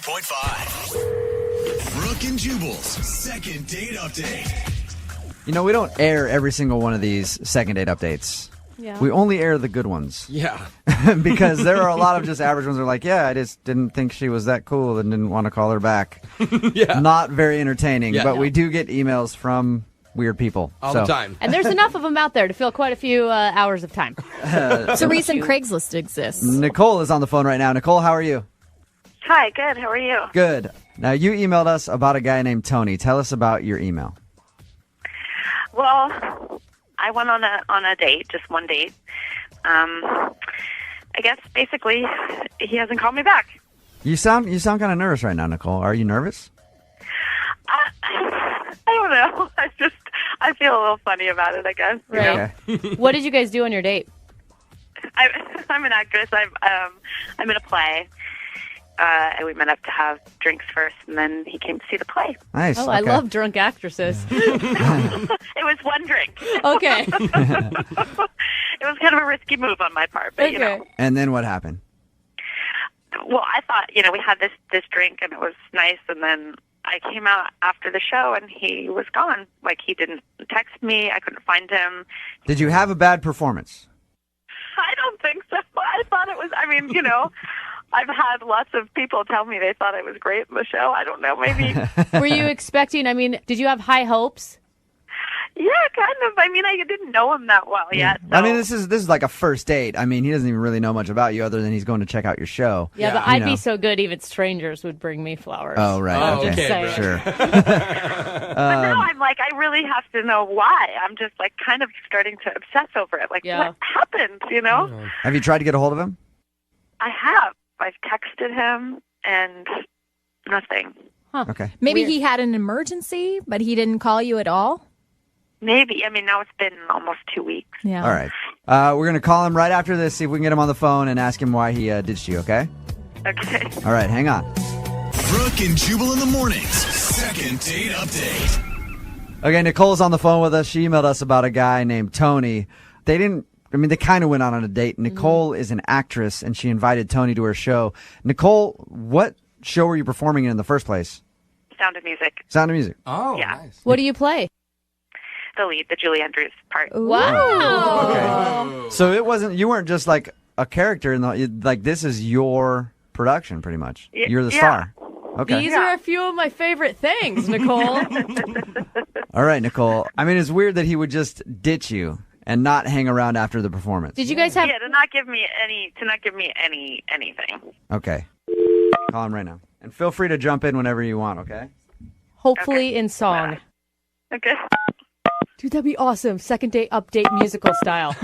92.5. Brooke and Jubal's second date update. You know, we don't air every single one of these second date updates. Yeah. We only air the good ones. Yeah. Because there are a lot of just average ones that are like, yeah, I just didn't think she was that cool and didn't want to call her back. Yeah. Not very entertaining, Yeah, but no. we do get emails from weird people. All the time. And there's enough of them out there to fill quite a few hours of time. It's a reason Craigslist exists. Nicole is on the phone right now. Nicole, how are you? Hi, good. How are you? Good. Now, you emailed us about a guy named Tony. Tell us about your email. Well, I went on a date, just one date. I guess basically he hasn't called me back. You sound kind of nervous right now, Nicole. Are you nervous? I don't know. I feel a little funny about it, I guess. you know? Okay. What did you guys do on your date? I'm an actress. I'm in a play. And we met up to have drinks first, and then he came to see the play. Nice. Oh, I okay. love drunk actresses. It was one drink. Okay. It was kind of a risky move on my part, but you know. And then what happened? Well, I thought, we had this drink, and it was nice, and then I came out after the show, and he was gone. Like, he didn't text me. I couldn't find him. Did you have a bad performance? I don't think so. I thought it was, I've had lots of people tell me they thought it was great in the show. I don't know, maybe. Were you expecting, did you have high hopes? Yeah, kind of. I didn't know him that well yet. So. This is like a first date. He doesn't even really know much about you other than he's going to check out your show. Yeah, but I'd be so good even strangers would bring me flowers. Oh, right. Oh, okay. okay, Sure. But now I'm like, I really have to know why. I'm just like kind of starting to obsess over it. Like, what happened, Have you tried to get a hold of him? I have. I've texted him and nothing. Huh. Okay. Maybe he had an emergency, but he didn't call you at all? Maybe. Now it's been almost 2 weeks. Yeah. All right. We're going to call him right after this, see if we can get him on the phone and ask him why he ditched you, okay? Okay. All right, hang on. Brooke and Jubal in the mornings. Second date update. Okay, Nicole's on the phone with us. She emailed us about a guy named Tony. They kind of went on a date. Nicole is an actress, and she invited Tony to her show. Nicole, what show were you performing in the first place? Sound of Music. Sound of Music. Oh, Yeah. nice. What do you play? The lead, the Julie Andrews part. Wow. Okay. So you weren't just like a character this is your production pretty much. You're the star. Okay. These are a few of my favorite things, Nicole. All right, Nicole. It's weird that he would just ditch you and not hang around after the performance. Did you guys have... Yeah, to not give me anything. Okay. Call him right now. And feel free to jump in whenever you want, okay? Hopefully in song. Okay. Dude, that'd be awesome. Second date update musical style.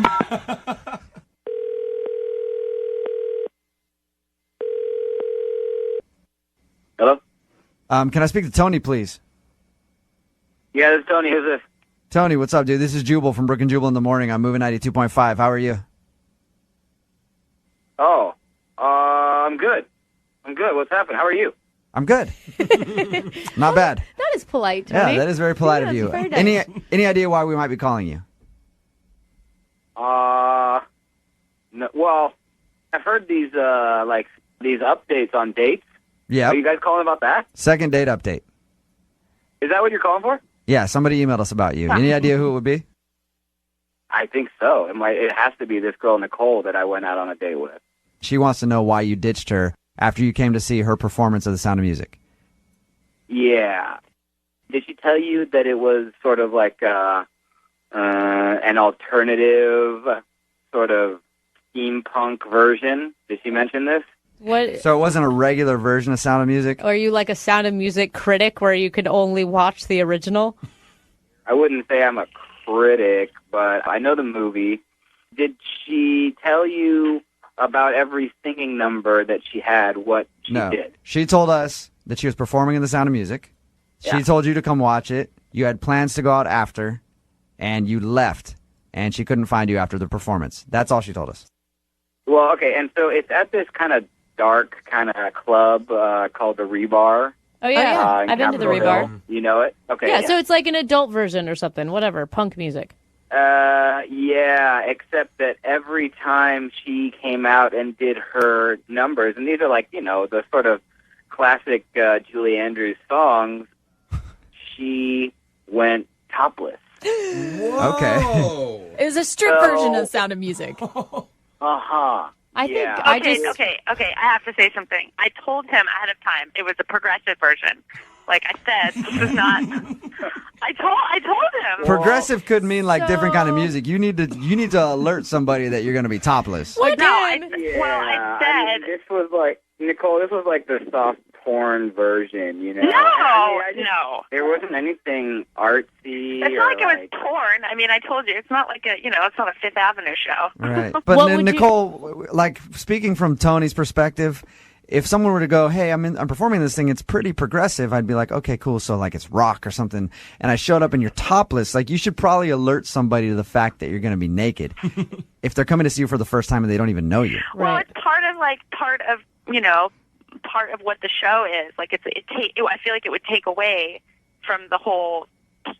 Hello? Can I speak to Tony, please? Yeah, this is Tony. Who's this? Tony, what's up, dude? This is Jubal from Brooke and Jubal in the morning. I'm moving 92.5. How are you? Oh, I'm good. What's happening? How are you? I'm good. Not bad. That is polite, Tony. Yeah, that is very polite of you. Very nice. Any idea why we might be calling you? No, well, I've heard these updates on dates. Yeah. Are you guys calling about that? Second date update. Is that what you're calling for? Yeah, somebody emailed us about you. Any idea who it would be? I think so. It has to be this girl, Nicole, that I went out on a date with. She wants to know why you ditched her after you came to see her performance of The Sound of Music. Yeah. Did she tell you that it was sort of like an alternative sort of steampunk version? Did she mention this? What? So it wasn't a regular version of Sound of Music? Are you like a Sound of Music critic where you could only watch the original? I wouldn't say I'm a critic, but I know the movie. Did she tell you about every singing number that she had, what she did? She told us that she was performing in The Sound of Music. Yeah. She told you to come watch it. You had plans to go out after, and you left, and she couldn't find you after the performance. That's all she told us. Well, okay, and so it's at this kind of dark kind of club called the Rebar. Oh, yeah. I've been to the Capitol Rebar. Hill. You know it? Okay. Yeah, so it's like an adult version or something. Whatever. Punk music. Yeah, except that every time she came out and did her numbers, and these are like, the sort of classic Julie Andrews songs, she went topless. Okay. It was a strip version of Sound of Music. Uh-huh. I think Yeah. I Okay, just okay. I have to say something. I told him ahead of time it was a progressive version. Like I said, this is not. I told him. Progressive could mean like different kind of So- music. You need to alert somebody that you're going to be topless. What No, I did? said. this was like, Nicole, this was like the soft porn version, you know? No, I just- no. There wasn't anything artsy. It's not like it was porn. I mean, I told you, it's not like it's not a Fifth Avenue show. Right. What But would you- Nicole, like speaking from Tony's perspective, if someone were to go, "Hey, I'm performing this thing. It's pretty progressive," I'd be like, "Okay, cool. So like it's rock or something." And I showed up and you're topless. Like you should probably alert somebody to the fact that you're going to be naked if they're coming to see you for the first time and they don't even know you. Well, Right. it's part of what the show is. Like I feel like it would take away from the whole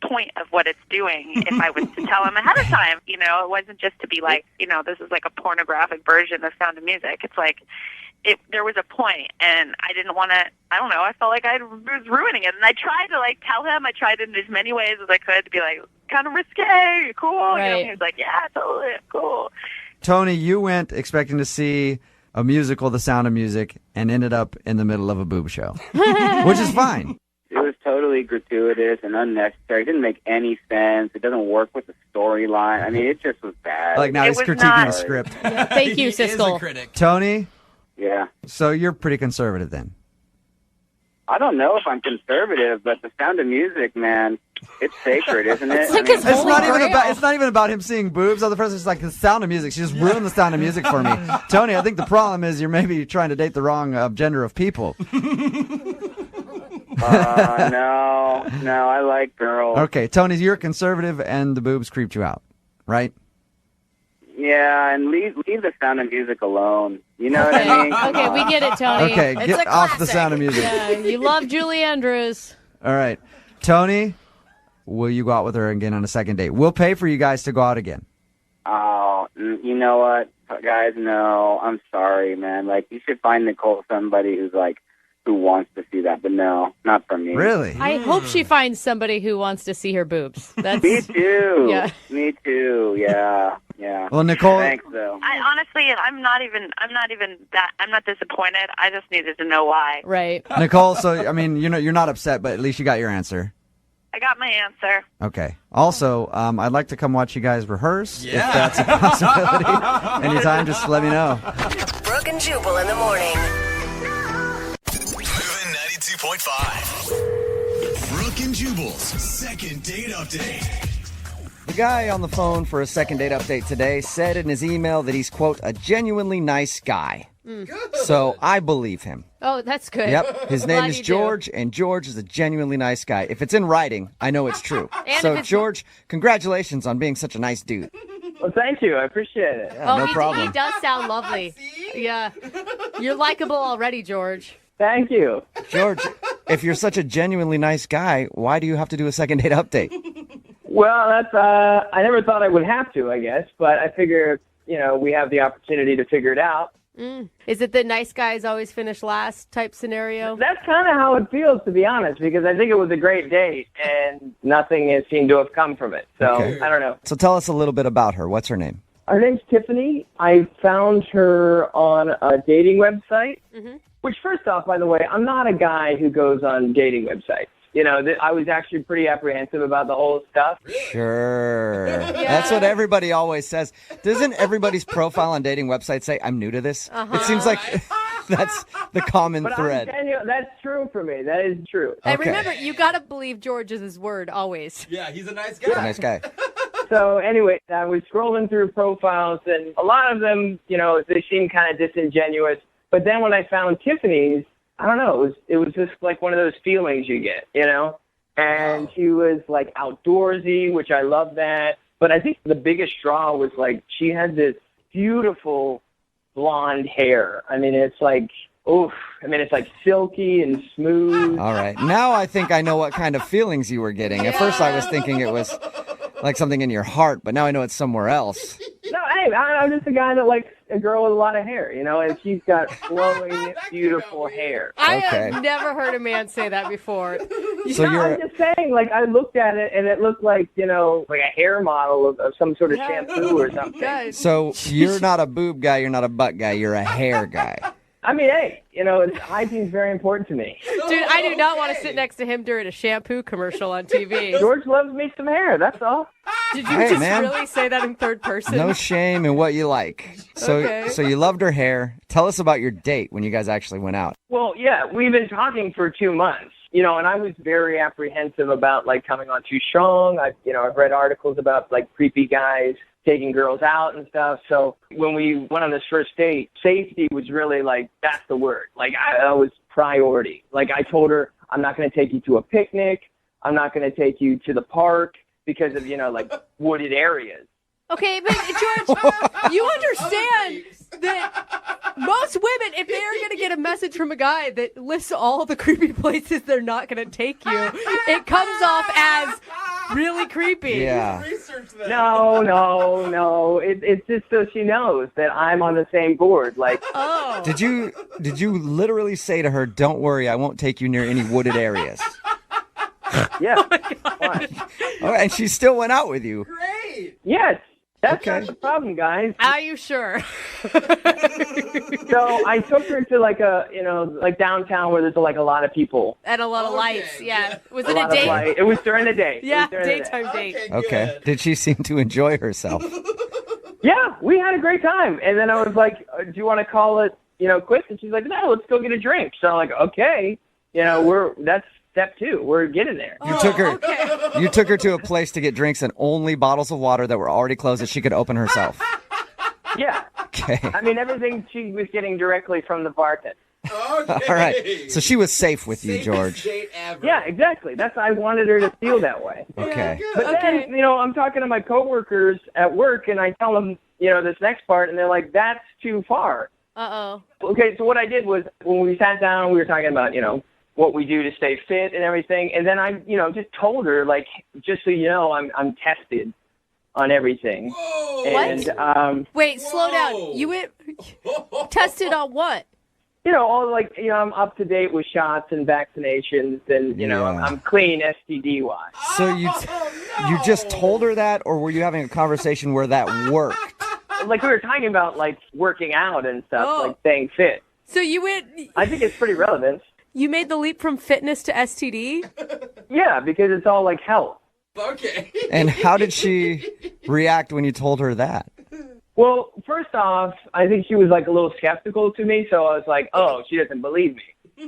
point of what it's doing if I was to tell him ahead of time. You know, it wasn't just to be like, this is like a pornographic version of Sound of Music. It's like there was a point, and I didn't want to. I don't know. I felt like I was ruining it, and I tried to like tell him. I tried in as many ways as I could to be like, kind of risque, cool. Right. He was like, yeah, totally, cool. Tony, you went expecting to see a musical, The Sound of Music, and ended up in the middle of a boob show, which is fine. It was totally gratuitous and unnecessary. It didn't make any sense. It doesn't work with the storyline. I mean, it just was bad. Like now It he's was critiquing not- the script. thank you, He is a Siskel. critic. Tony, Yeah. so you're pretty conservative then. I don't know if I'm conservative, but the Sound of Music, man, it's sacred, isn't it? It's like I mean, his It's Holy not even Grail. about. It's not even about him seeing boobs. Other person is like The Sound of Music. She just ruined The Sound of Music for me. Tony, I think the problem is you're maybe trying to date the wrong gender of people. no, I like girls. Okay, Tony, you're a conservative, and the boobs creeped you out, right? Yeah, and leave the Sound of Music alone. You know what I mean? Come Okay, on. we get it, Tony. Okay, It's get a off The classic. Sound of Music. Yeah, you love Julie Andrews. All right, Tony, will you go out with her again on a second date? We'll pay for you guys to go out again. Oh, you know what, guys? No, I'm sorry, man. Like, you should find Nicole somebody who wants to see that, but no, not for me. Really? I hope she finds somebody who wants to see her boobs. That's Me too. Yeah. Me too. Yeah. Well, Nicole, Thanks, though. I honestly, I'm not disappointed. I just needed to know why. right. Nicole. So I mean, you're not upset, but at least you got your answer. I got my answer. Okay. Also, I'd like to come watch you guys rehearse Yeah. if that's a possibility. Anytime, just let me know. Brooke and Jubal in the morning. Moving 92.5. Brooke and Jubal's second date update. The guy on the phone for a second date update today said in his email that he's, quote, a genuinely nice guy. So I believe him. Oh, that's good. Yep. His Glad name is you do. George, and George is a genuinely nice guy. If it's in writing, I know it's true. And So, if it's- George, congratulations on being such a nice dude. Well, thank you. I appreciate it. Yeah, no he problem. does sound lovely. Yeah. You're likable already, George. Thank you. George, if you're such a genuinely nice guy, why do you have to do a second date update? Well, that's I never thought I would have to, I guess, but I figure, we have the opportunity to figure it out. Is it the nice guys always finish last type scenario? That's kind of how it feels, to be honest, because I think it was a great date and nothing has seemed to have come from it. So, Okay. I don't know. So tell us a little bit about her. What's her name? Her name's Tiffany. I found her on a dating website, which, first off, by the way, I'm not a guy who goes on dating websites. I was actually pretty apprehensive about the whole stuff. Sure. That's what everybody always says. Doesn't everybody's profile on dating websites say, I'm new to this? It seems like that's the common But thread. I'm telling you, that's true for me. That is true. And Okay. remember, you got to believe George is his word always. Yeah, he's a nice He's a guy. nice guy. So anyway, I was scrolling through profiles, and a lot of them, they seemed kind of disingenuous. But then when I found Tiffany's, I don't know, it was just like one of those feelings you get, And she was like outdoorsy, which I love that. But I think the biggest straw was like she had this beautiful blonde hair. I mean, it's like, oof. I mean, it's like silky and smooth. All right. Now I think I know what kind of feelings you were getting. At first I was thinking it was like something in your heart, but now I know it's somewhere else. No, hey, same. I'm just a guy that likes a girl with a lot of hair, and she's got flowing, beautiful hair. I Okay. have never heard a man say that before. So I'm just saying, I looked at it and it looked like, like a hair model of some sort of shampoo or something. Guys, So you're not a boob guy, you're not a butt guy, you're a hair guy. I mean, hey, hygiene's very important to me. dude, I do not want to sit next to him during a shampoo commercial on TV. George loves me some hair, that's all. Did you Hey, just man. really say that in third person? No shame in what you like. Okay. So you loved her hair. Tell us about your date when you guys actually went out. Well, yeah, we've been talking for 2 months, and I was very apprehensive about, coming on too strong. I've read articles about, creepy guys taking girls out and stuff. So when we went on this first date, safety was really, that's the word. I was priority. I told her, I'm not going to take you to a picnic. I'm not going to take you to the park because of, wooded areas. Okay, but George, you understand that most women, if they're going to get a message from a guy that lists all the creepy places they're not going to take you, it comes off as really creepy. Yeah. No. It's just so she knows that I'm on the same board. Oh. Did you literally say to her, "Don't worry, I won't take you near any wooded areas"? Yeah. Oh, and she still went out with you. Yes. That's Okay. not the problem, guys. Are you sure? So I took her to downtown where there's a lot of people. And a lot of lights, yeah. Was A it a lot of date? light. It was during the day. Yeah, It was during the day. daytime date. Okay. Did she seem to enjoy herself? Yeah, we had a great time. And then I was like, do you want to call it, quits? And she's like, no, let's go get a drink. So I'm like, okay. That's step 2. We're getting there. You took her. You took her to a place to get drinks and only bottles of water that were already closed that she could open herself. Yeah. Okay. I mean, everything she was getting directly from the bartender. All right. So she was safe with you, George. Yeah, exactly. I wanted her to feel that way. Okay. But then, I'm talking to my coworkers at work, and I tell them, this next part, and they're like, that's too far. Uh-oh. Okay, so what I did was, when we sat down, we were talking about, what we do to stay fit and everything, and then I, just told her, just so you know, I'm tested on everything. And, Wait, slow down. You went tested on what? all I'm up to date with shots and vaccinations, and Yeah. I'm clean STD-wise. So you just told her that, or were you having a conversation where that worked? We were talking about working out and stuff, Oh. staying fit. So you went, I think it's pretty relevant. you made the leap from fitness to STD? Yeah, because it's all health. And how did she react when you told her that? Well, first off, I think she was a little skeptical to me, so I was like, oh, she doesn't believe me.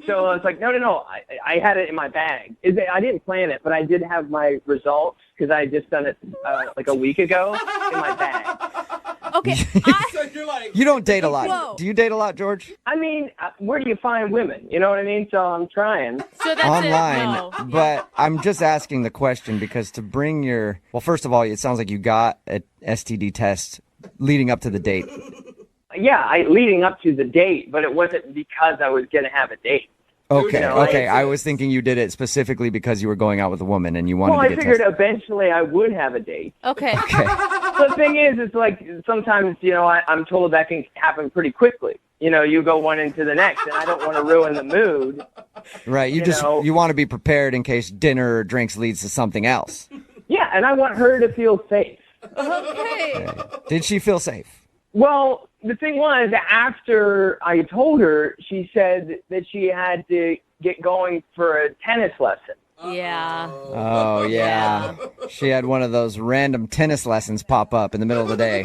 So I was like, no, I had it in my bag. I didn't plan it, but I did have my results because I had just done it a week ago in my bag. Okay. You don't date a lot. Whoa. Do you date a lot, George? I mean, where do you find women? You know what I mean? So I'm trying. So that's Online, it. No. but I'm just asking the question because to bring your, well, first of all, it sounds like you got an STD test leading up to the date. Yeah, leading up to the date, but it wasn't because I was going to have a date. Okay, You know, okay. I was thinking you did it specifically because you were going out with a woman and you wanted Well, to I get figured tested. eventually I would have a date. Okay. Okay. The thing is, it's sometimes, I'm told that can happen pretty quickly. You go one into the next, and I don't want to ruin the mood. Right. You want to be prepared in case dinner or drinks leads to something else. Yeah, and I want her to feel safe. Okay. Did she feel safe? Well, the thing was, after I told her, she said that she had to get going for a tennis lesson. Yeah. Oh, yeah. She had one of those random tennis lessons pop up in the middle of the day.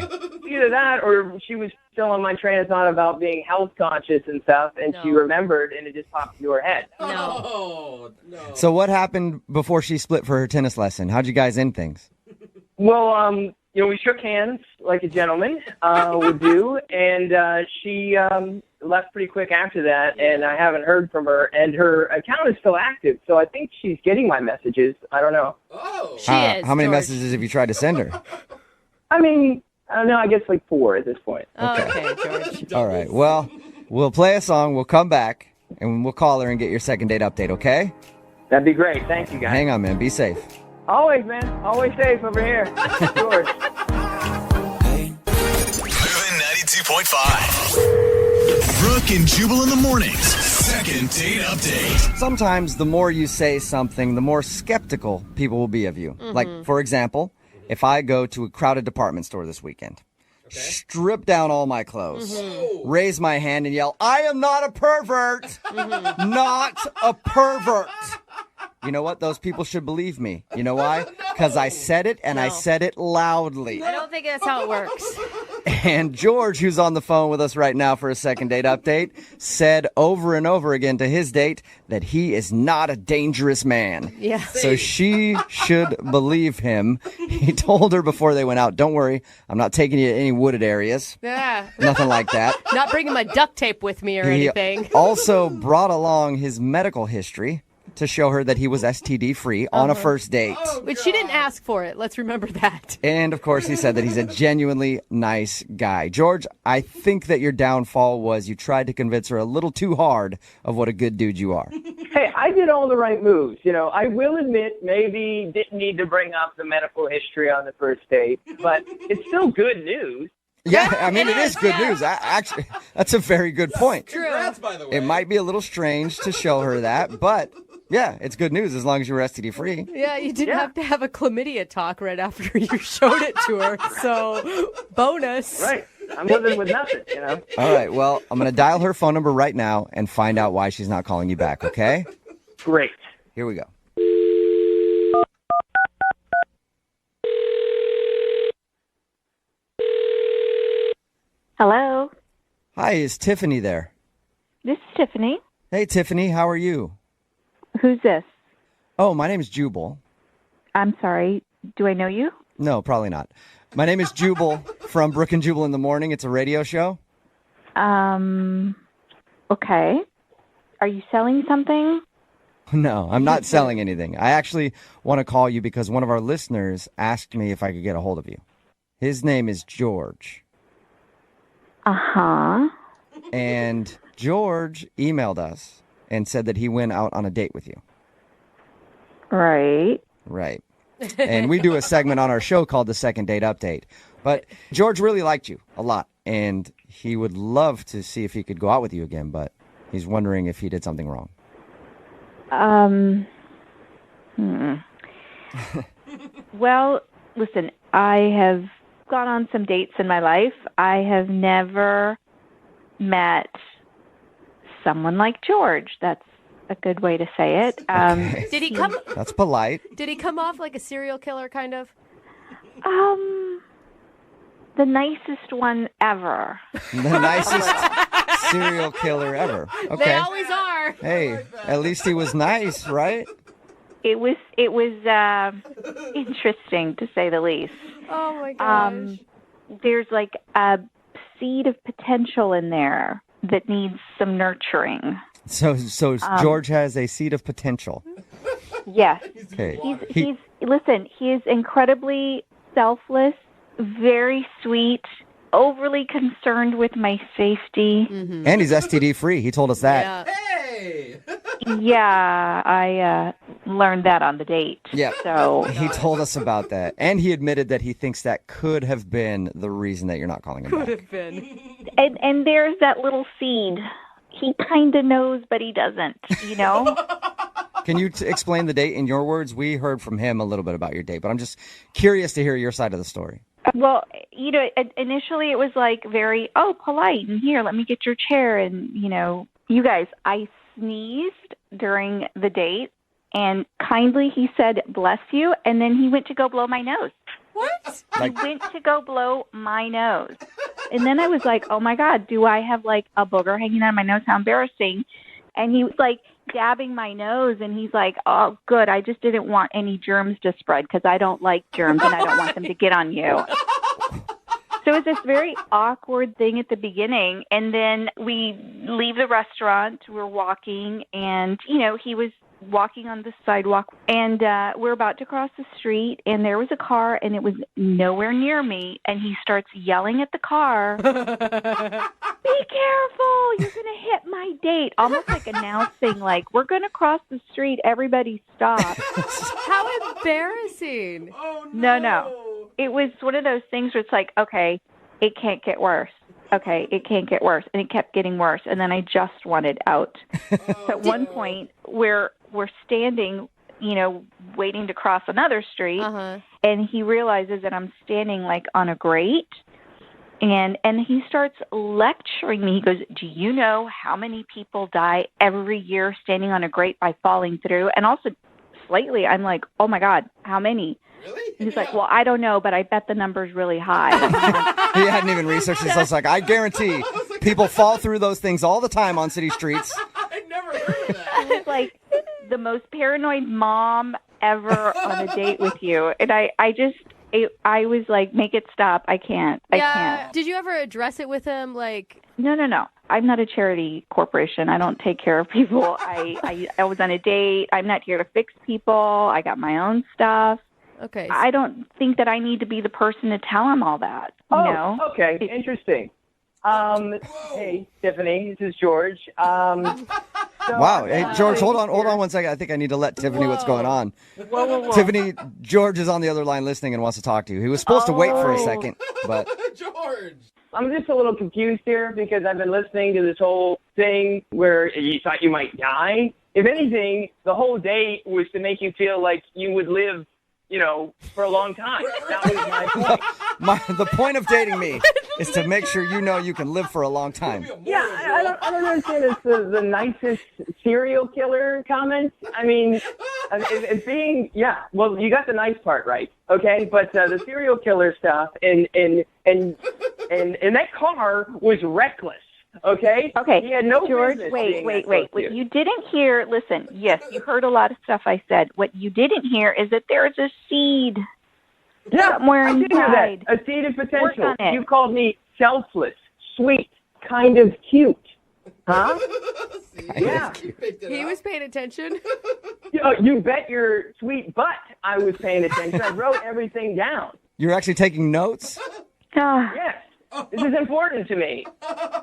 Either that, or she was still on my train of thought about being health conscious and stuff, and she No. remembered, and it just popped into her head. No. So what happened before she split for her tennis lesson? How'd you guys end things? Well, we shook hands like a gentleman would do, and she left pretty quick after that, and I haven't heard from her, and her account is still active, so I think she's getting my messages. I don't know. She is. How many George. messages have you tried to send her? I mean, I don't know, I guess 4 at this point. Okay, George. All right. Well, we'll play a song. We'll come back, and we'll call her and get your second date update, okay? That'd be great. Thank you, guys. Hang on, man. Be safe. Always, man. Always safe over here. George. EP.232.5. Brooke and Jubal in the mornings. Second date update. Sometimes the more you say something, the more skeptical people will be of you. Like, for example, if I go to a crowded department store this weekend, strip down all my clothes, raise my hand and yell, I am not a pervert, not a pervert. You know what? Those people should believe me. You know why? Because I said it and I said it loudly. I don't think that's how it works. And George, who's on the phone with us right now for a second date update, said over and over again to his date that he is not a dangerous man. Yeah. So she should believe him. He told her before they went out, don't worry, I'm not taking you to any wooded areas. Yeah. Nothing like that. Not bringing my duct tape with me or He anything. also brought along his medical history to show her that he was STD free on a first date. But she didn't ask for it. Let's remember that. And of course, he said that he's a genuinely nice guy. George, I think that your downfall was you tried to convince her a little too hard of what a good dude you are. Hey, I did all the right moves. You know, I will admit maybe didn't need to bring up the medical history on the first date, but it's still good news. Yeah, I mean, it is good news. Actually, that's a very good point. True. It might be a little strange to show her that, but yeah, it's good news as long as you're STD free. Yeah, you didn't have to have a chlamydia talk right after you showed it to her. So, bonus. Right. I'm living with nothing, you know. All right, well, I'm going to dial her phone number right now and find out why she's not calling you back, okay? Great. Here we go. Hello, Hi, is Tiffany there? this is Tiffany. Hey, Tiffany, how are you? Who's this? Oh, my name is Jubal. I'm sorry. Do I know you? No, probably not. My name is Jubal from Brooke and Jubal in the Morning. It's a radio show. Okay. Are you selling something? No, I'm not selling anything. I actually want to call you because one of our listeners asked me if I could get a hold of you. His name is George. Uh-huh. And George emailed us and said that he went out on a date with you. Right. Right. And we do a segment on our show called the Second Date Update. But George really liked you a lot, and he would love to see if he could go out with you again, but he's wondering if he did something wrong. Well, listen, I have gone on some dates in my life. I have never met someone like George. That's a good way to say it. Okay. Did he come? That's polite. Did he come off like a serial killer, kind of? The nicest one ever. The nicest serial killer ever. Okay. They always are. Hey, at least he was nice, right? It was interesting, to say the least. Oh my gosh. There's like a seed of potential in there that needs some nurturing. So George has a seed of potential. Yes. Okay. He is incredibly selfless, very sweet, overly concerned with my safety. And he's STD free. He told us that. Yeah, I learned that on the date. Yeah. So He told us about that. And he admitted that he thinks that could have been the reason that you're not calling him back. Could have been. and there's that little seed. He kind of knows, but he doesn't, you know? Can you explain the date in your words? We heard from him a little bit about your date, but I'm just curious to hear your side of the story. Well, you know, initially it was like very, polite, and here, let me get your chair. And, you know, you guys, I sneezed during the date, and kindly he said, bless you, and then he went to go blow my nose. What? He went to go blow my nose. And then I was like, oh my God, do I have like a booger hanging out of my nose? How embarrassing. And he was like dabbing my nose, and he's like, oh, good. I just didn't want any germs to spread because I don't like germs and I don't want them to get on you. So it was this very awkward thing at the beginning. And then we leave the restaurant, we're walking, and, you know, he was walking on the sidewalk, and we're about to cross the street, and there was a car, and it was nowhere near me, and he starts yelling at the car, be careful, you're going to hit my date, almost like announcing, like, we're going to cross the street, everybody stop. How embarrassing. No. It was one of those things where it's like, okay, it can't get worse. okay, it can't get worse. And it kept getting worse. And then I just wanted out. So at one point, we're standing, waiting to cross another street. And he realizes that I'm standing like on a grate. And he starts lecturing me. He goes, do you know how many people die every year standing on a grate by falling through? And also slightly, I'm like, oh, my God, how many? Really? He's like, well, I don't know, but I bet the number's really high. He hadn't even researched this. I was like, I guarantee people fall through those things all the time on city streets. I never heard of that. It's like the most paranoid mom ever on a date with you. And I was like, make it stop. I can't. I can't. Did you ever address it with him? Like, No. I'm not a charity corporation. I don't take care of people. I was on a date. I'm not here to fix people. I got my own stuff. Okay. I don't think that I need to be the person to tell him all that. Okay. Interesting. Hey, Tiffany, this is George. Wow. Hey, George, hold on 1 second. I think I need to let Tiffany what's going on. Whoa. Tiffany, George is on the other line listening and wants to talk to you. He was supposed to wait for a second, but... George. I'm just a little confused here because I've been listening to this whole thing where you thought you might die. If anything, the whole date was to make you feel like you would live, for a long time. That was my point. The point of dating me is to make sure you can live for a long time. Yeah, I don't understand. It's the nicest serial killer comment. I mean, it's being, well, you got the nice part right, okay? But the serial killer stuff and that car was reckless. Okay. Okay. He had no George, business wait. being What you didn't hear, listen, yes, you heard a lot of stuff I said. What you didn't hear is that there is a seed somewhere I did hear inside. that. A seed of potential. Work on it. You called me selfless, sweet, kind of cute. Huh? Yeah. he was paying attention. You bet your sweet butt I was paying attention. I wrote everything down. You're actually taking notes? Yes. This is important to me.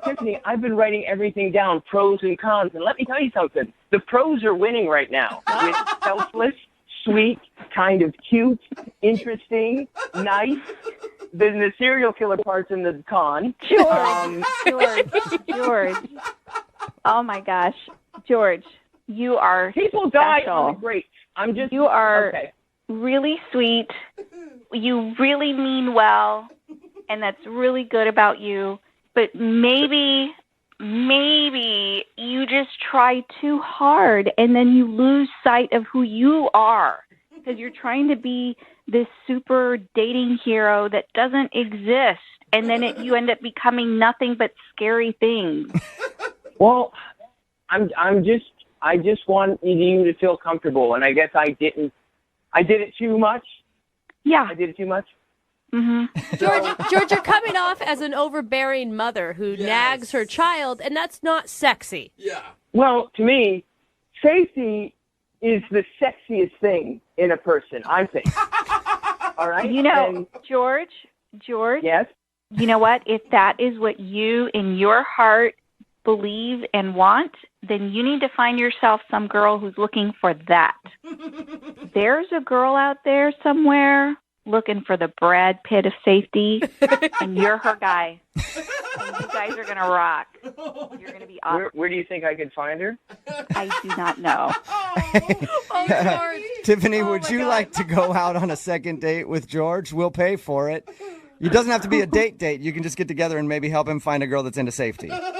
Tiffany, I've been writing everything down, pros and cons. And let me tell you something. The pros are winning right now. With selfless, sweet, kind of cute, interesting, nice. Then the serial killer part's in the con. George. Oh, my gosh. George, you are People die special. on the great. You are okay. really sweet. You really mean well. And that's really good about you. But maybe you just try too hard and then you lose sight of who you are because you're trying to be this super dating hero that doesn't exist. And then you end up becoming nothing but scary things. Well, I just want you to feel comfortable. And I guess I did it too much. Yeah. I did it too much. Mm-hmm. George, you're coming off as an overbearing mother who nags her child, and that's not sexy. Yeah. Well, to me, safety is the sexiest thing in a person, I think. All right? George? Yes? You know what? If that is what you, in your heart, believe and want, then you need to find yourself some girl who's looking for that. There's a girl out there somewhere looking for the Brad Pitt of safety, and you're her guy. And you guys are going to rock. You're going to be awesome. Where do you think I could find her? I do not know. Tiffany, would you like to go out on a second date with George? We'll pay for it. It doesn't have to be a date. You can just get together and maybe help him find a girl that's into safety. Come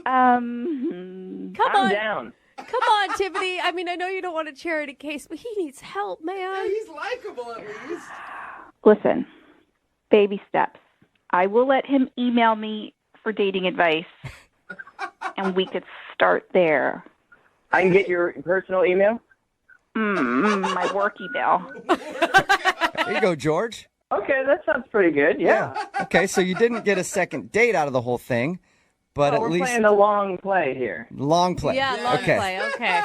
I'm down. Come on, Tiffany. I mean, I know you don't want a charity case, but he needs help, man. Yeah, he's likable at least. Listen, baby steps. I will let him email me for dating advice, and we could start there. I can get your personal email? My work email. There you go, George. Okay, that sounds pretty good, yeah. Okay, so you didn't get a second date out of the whole thing, but at we're least... playing the long play here. Long play. Yeah, long play, okay.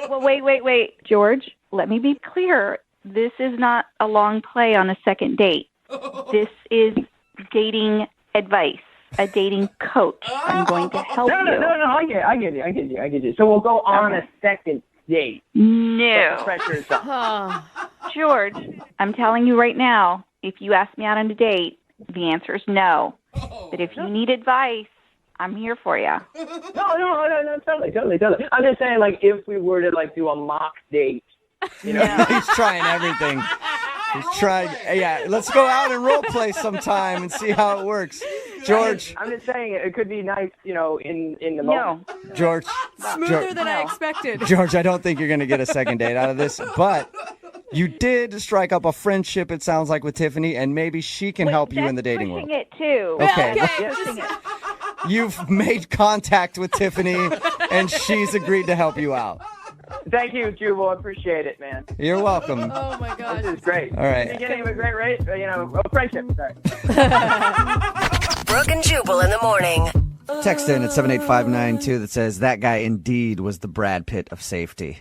Well, wait. George, let me be clear. This is not a long play on a second date. This is dating advice, a dating coach. I'm going to help you. No, I get you. So we'll go on a second date. No. The pressure's on. George, I'm telling you right now, if you ask me out on a date, the answer is no. But if you need advice, I'm here for you. No, totally. I'm just saying, like, if we were to, like, do a mock date, you know? He's trying everything. He's trying. Yeah, let's go out and role play sometime and see how it works. George. I'm just saying it could be nice, you know, in the moment. George. Smoother than I expected. George, I don't think you're going to get a second date out of this, but you did strike up a friendship, it sounds like, with Tiffany, and maybe she can help you in the dating world. It too. Okay. Pushing it. You've made contact with Tiffany, and she's agreed to help you out. Thank you, Jubal. I appreciate it, man. You're welcome. Oh, my gosh. This is great. All right. Beginning of a great race, friendship. Sorry. Brooke and Jubal in the morning. Text in at 78592 that says, that guy indeed was the Brad Pitt of safety.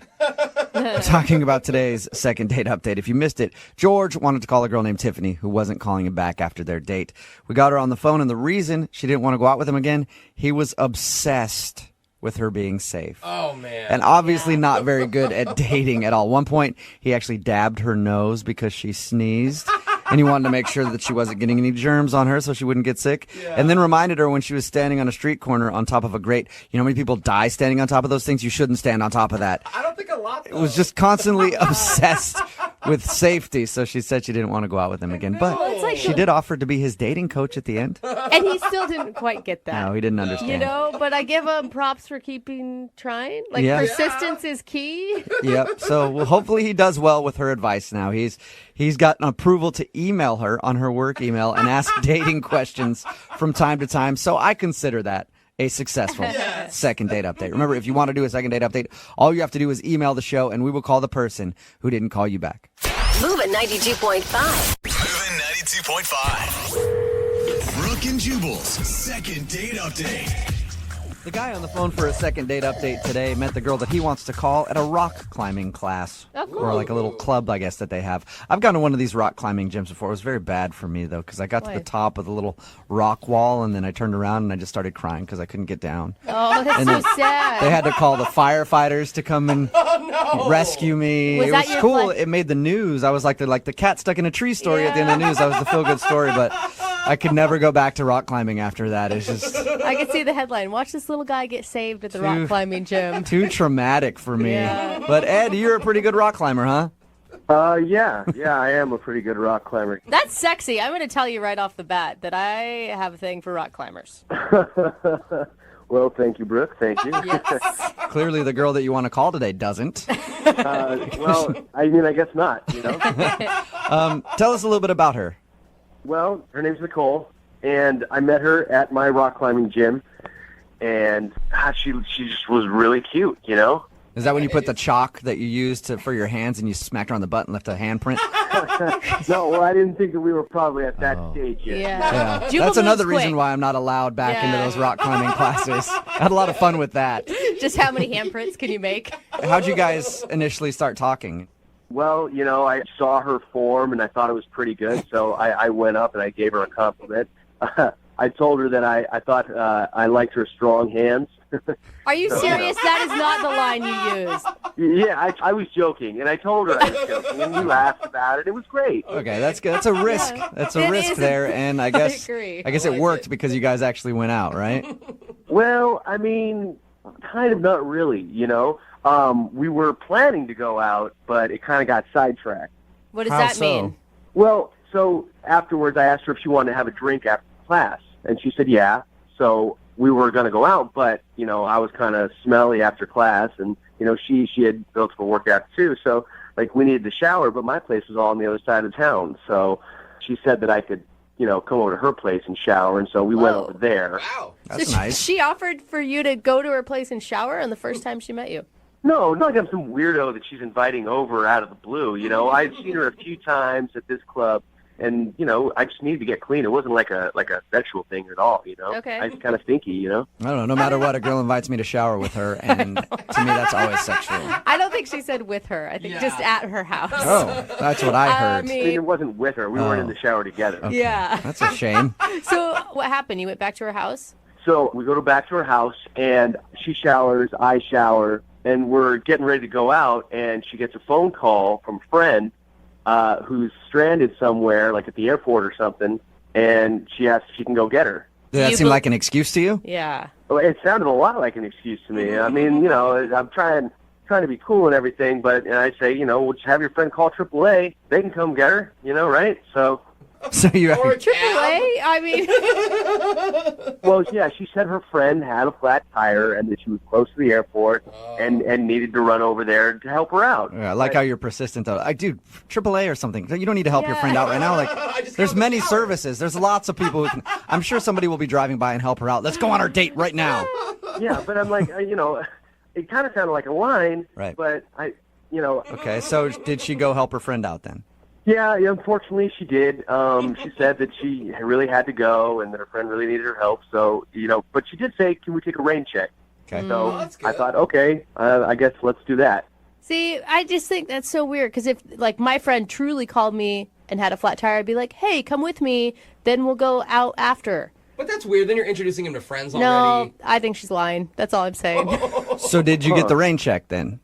Talking about today's second date update. If you missed it, George wanted to call a girl named Tiffany who wasn't calling him back after their date. We got her on the phone, and the reason she didn't want to go out with him again, he was obsessed with her being safe. Oh, man. And obviously not very good at dating at all. One point, he actually dabbed her nose because she sneezed. And he wanted to make sure that she wasn't getting any germs on her so she wouldn't get sick. Yeah. And then reminded her when she was standing on a street corner on top of a grate. You know how many people die standing on top of those things? You shouldn't stand on top of that. I don't think a lot, though. It was just constantly obsessed with safety. So she said she didn't want to go out with him again. But like she did offer to be his dating coach at the end. And he still didn't quite get that. No, he didn't understand. You know, but I give him props for trying. Like, persistence is key. Yep. So hopefully he does well with her advice now. He's got an approval to email her on her work email and ask dating questions from time to time. So I consider that a successful second date update. Remember, if you want to do a second date update, all you have to do is email the show and we will call the person who didn't call you back. Moving 92.5. Moving 92.5. Brooke and Jubal's second date update. The guy on the phone for a second date update today met the girl that he wants to call at a rock climbing class. Oh, cool. Or like a little club, I guess, that they have. I've gone to one of these rock climbing gyms before. It was very bad for me, though, because I got to the top of the little rock wall, and then I turned around and I just started crying because I couldn't get down. Oh, that's And so then sad. They had to call the firefighters to come and rescue me. Was it that was your cool. flight? It made the news. I was like the cat stuck in a tree story at the end of the news. That was the feel-good story, but I could never go back to rock climbing after that. It's just I could see the headline. Watch this little guy get saved at the rock climbing gym. too traumatic for me. Yeah. But Ed, you're a pretty good rock climber, huh? Yeah, I am a pretty good rock climber. That's sexy. I'm going to tell you right off the bat that I have a thing for rock climbers. Well, thank you, Brooke. Thank you. Yes. Clearly the girl that you want to call today doesn't. Well, I mean, I guess not, you know. Tell us a little bit about her. Well, her name's Nicole, and I met her at my rock climbing gym, and she just was really cute, you know. Is that when you put the chalk that you used for your hands and you smacked her on the butt and left a handprint? No, well, I didn't think that we were probably at that stage yet. Yeah. That's another reason why I'm not allowed back into those rock climbing classes. I had a lot of fun with that. Just how many handprints can you make? How'd you guys initially start talking? Well, you know, I saw her form, and I thought it was pretty good, so I went up and I gave her a compliment. I told her that I thought I liked her strong hands. Are you serious? That is not the line you used. Yeah, I was joking, and I told her I was joking, and we laughed about it. It was great. Okay, that's good. That's a risk. That's a risk there, and I guess it worked because you guys actually went out, right? Well, I mean, kind of not really, you know. We were planning to go out, but it kind of got sidetracked. What does that mean? Well, so afterwards I asked her if she wanted to have a drink after class, and she said yeah. So we were going to go out, but, you know, I was kind of smelly after class, and, you know, she had built for workout too, so, like, we needed to shower, but my place was all on the other side of town, so she said that I could, you know, come over to her place and shower, and so we went over there. Wow. That's nice. She offered for you to go to her place and shower on the first time she met you? No, not like I'm some weirdo that she's inviting over out of the blue, you know. I'd seen her a few times at this club, and, you know, I just needed to get clean. It wasn't like a sexual thing at all, you know. Okay. I was kind of stinky, you know. I don't know. No matter what, a girl invites me to shower with her, and to me that's always sexual. I don't think she said with her. I think just at her house. Oh, that's what I heard. I mean, it wasn't with her. We weren't in the shower together. Okay. Yeah. That's a shame. So what happened? You went back to her house? So we go back to her house, and she showers, I shower, and we're getting ready to go out, and she gets a phone call from a friend who's stranded somewhere, like at the airport or something, and she asked if she can go get her. Did that seem like an excuse to you? Yeah. Well, it sounded a lot like an excuse to me. I mean, I'm trying to be cool and everything, but I say, we'll just have your friend call AAA. They can come get her, right? So you AAA? I mean, well, yeah, she said her friend had a flat tire and that she was close to the airport and needed to run over there to help her out. Yeah, I like how you're persistent, though. Dude, AAA or something. You don't need to help your friend out right now. Like, there's many services. There's lots of people who can. I'm sure somebody will be driving by and help her out. Let's go on our date right now. Yeah, but I'm like, it kind of sounded like a line, right? But Okay, so did she go help her friend out then? Yeah, unfortunately she did. She said that she really had to go and that her friend really needed her help. So, but she did say, can we take a rain check? Okay. So I thought, okay, I guess let's do that. see, I just think that's so weird because if, like, my friend truly called me and had a flat tire, I'd be like, hey, come with me. Then we'll go out after. But that's weird. Then you're introducing him to friends No, already. I think she's lying. That's all I'm saying. So did you get the rain check then?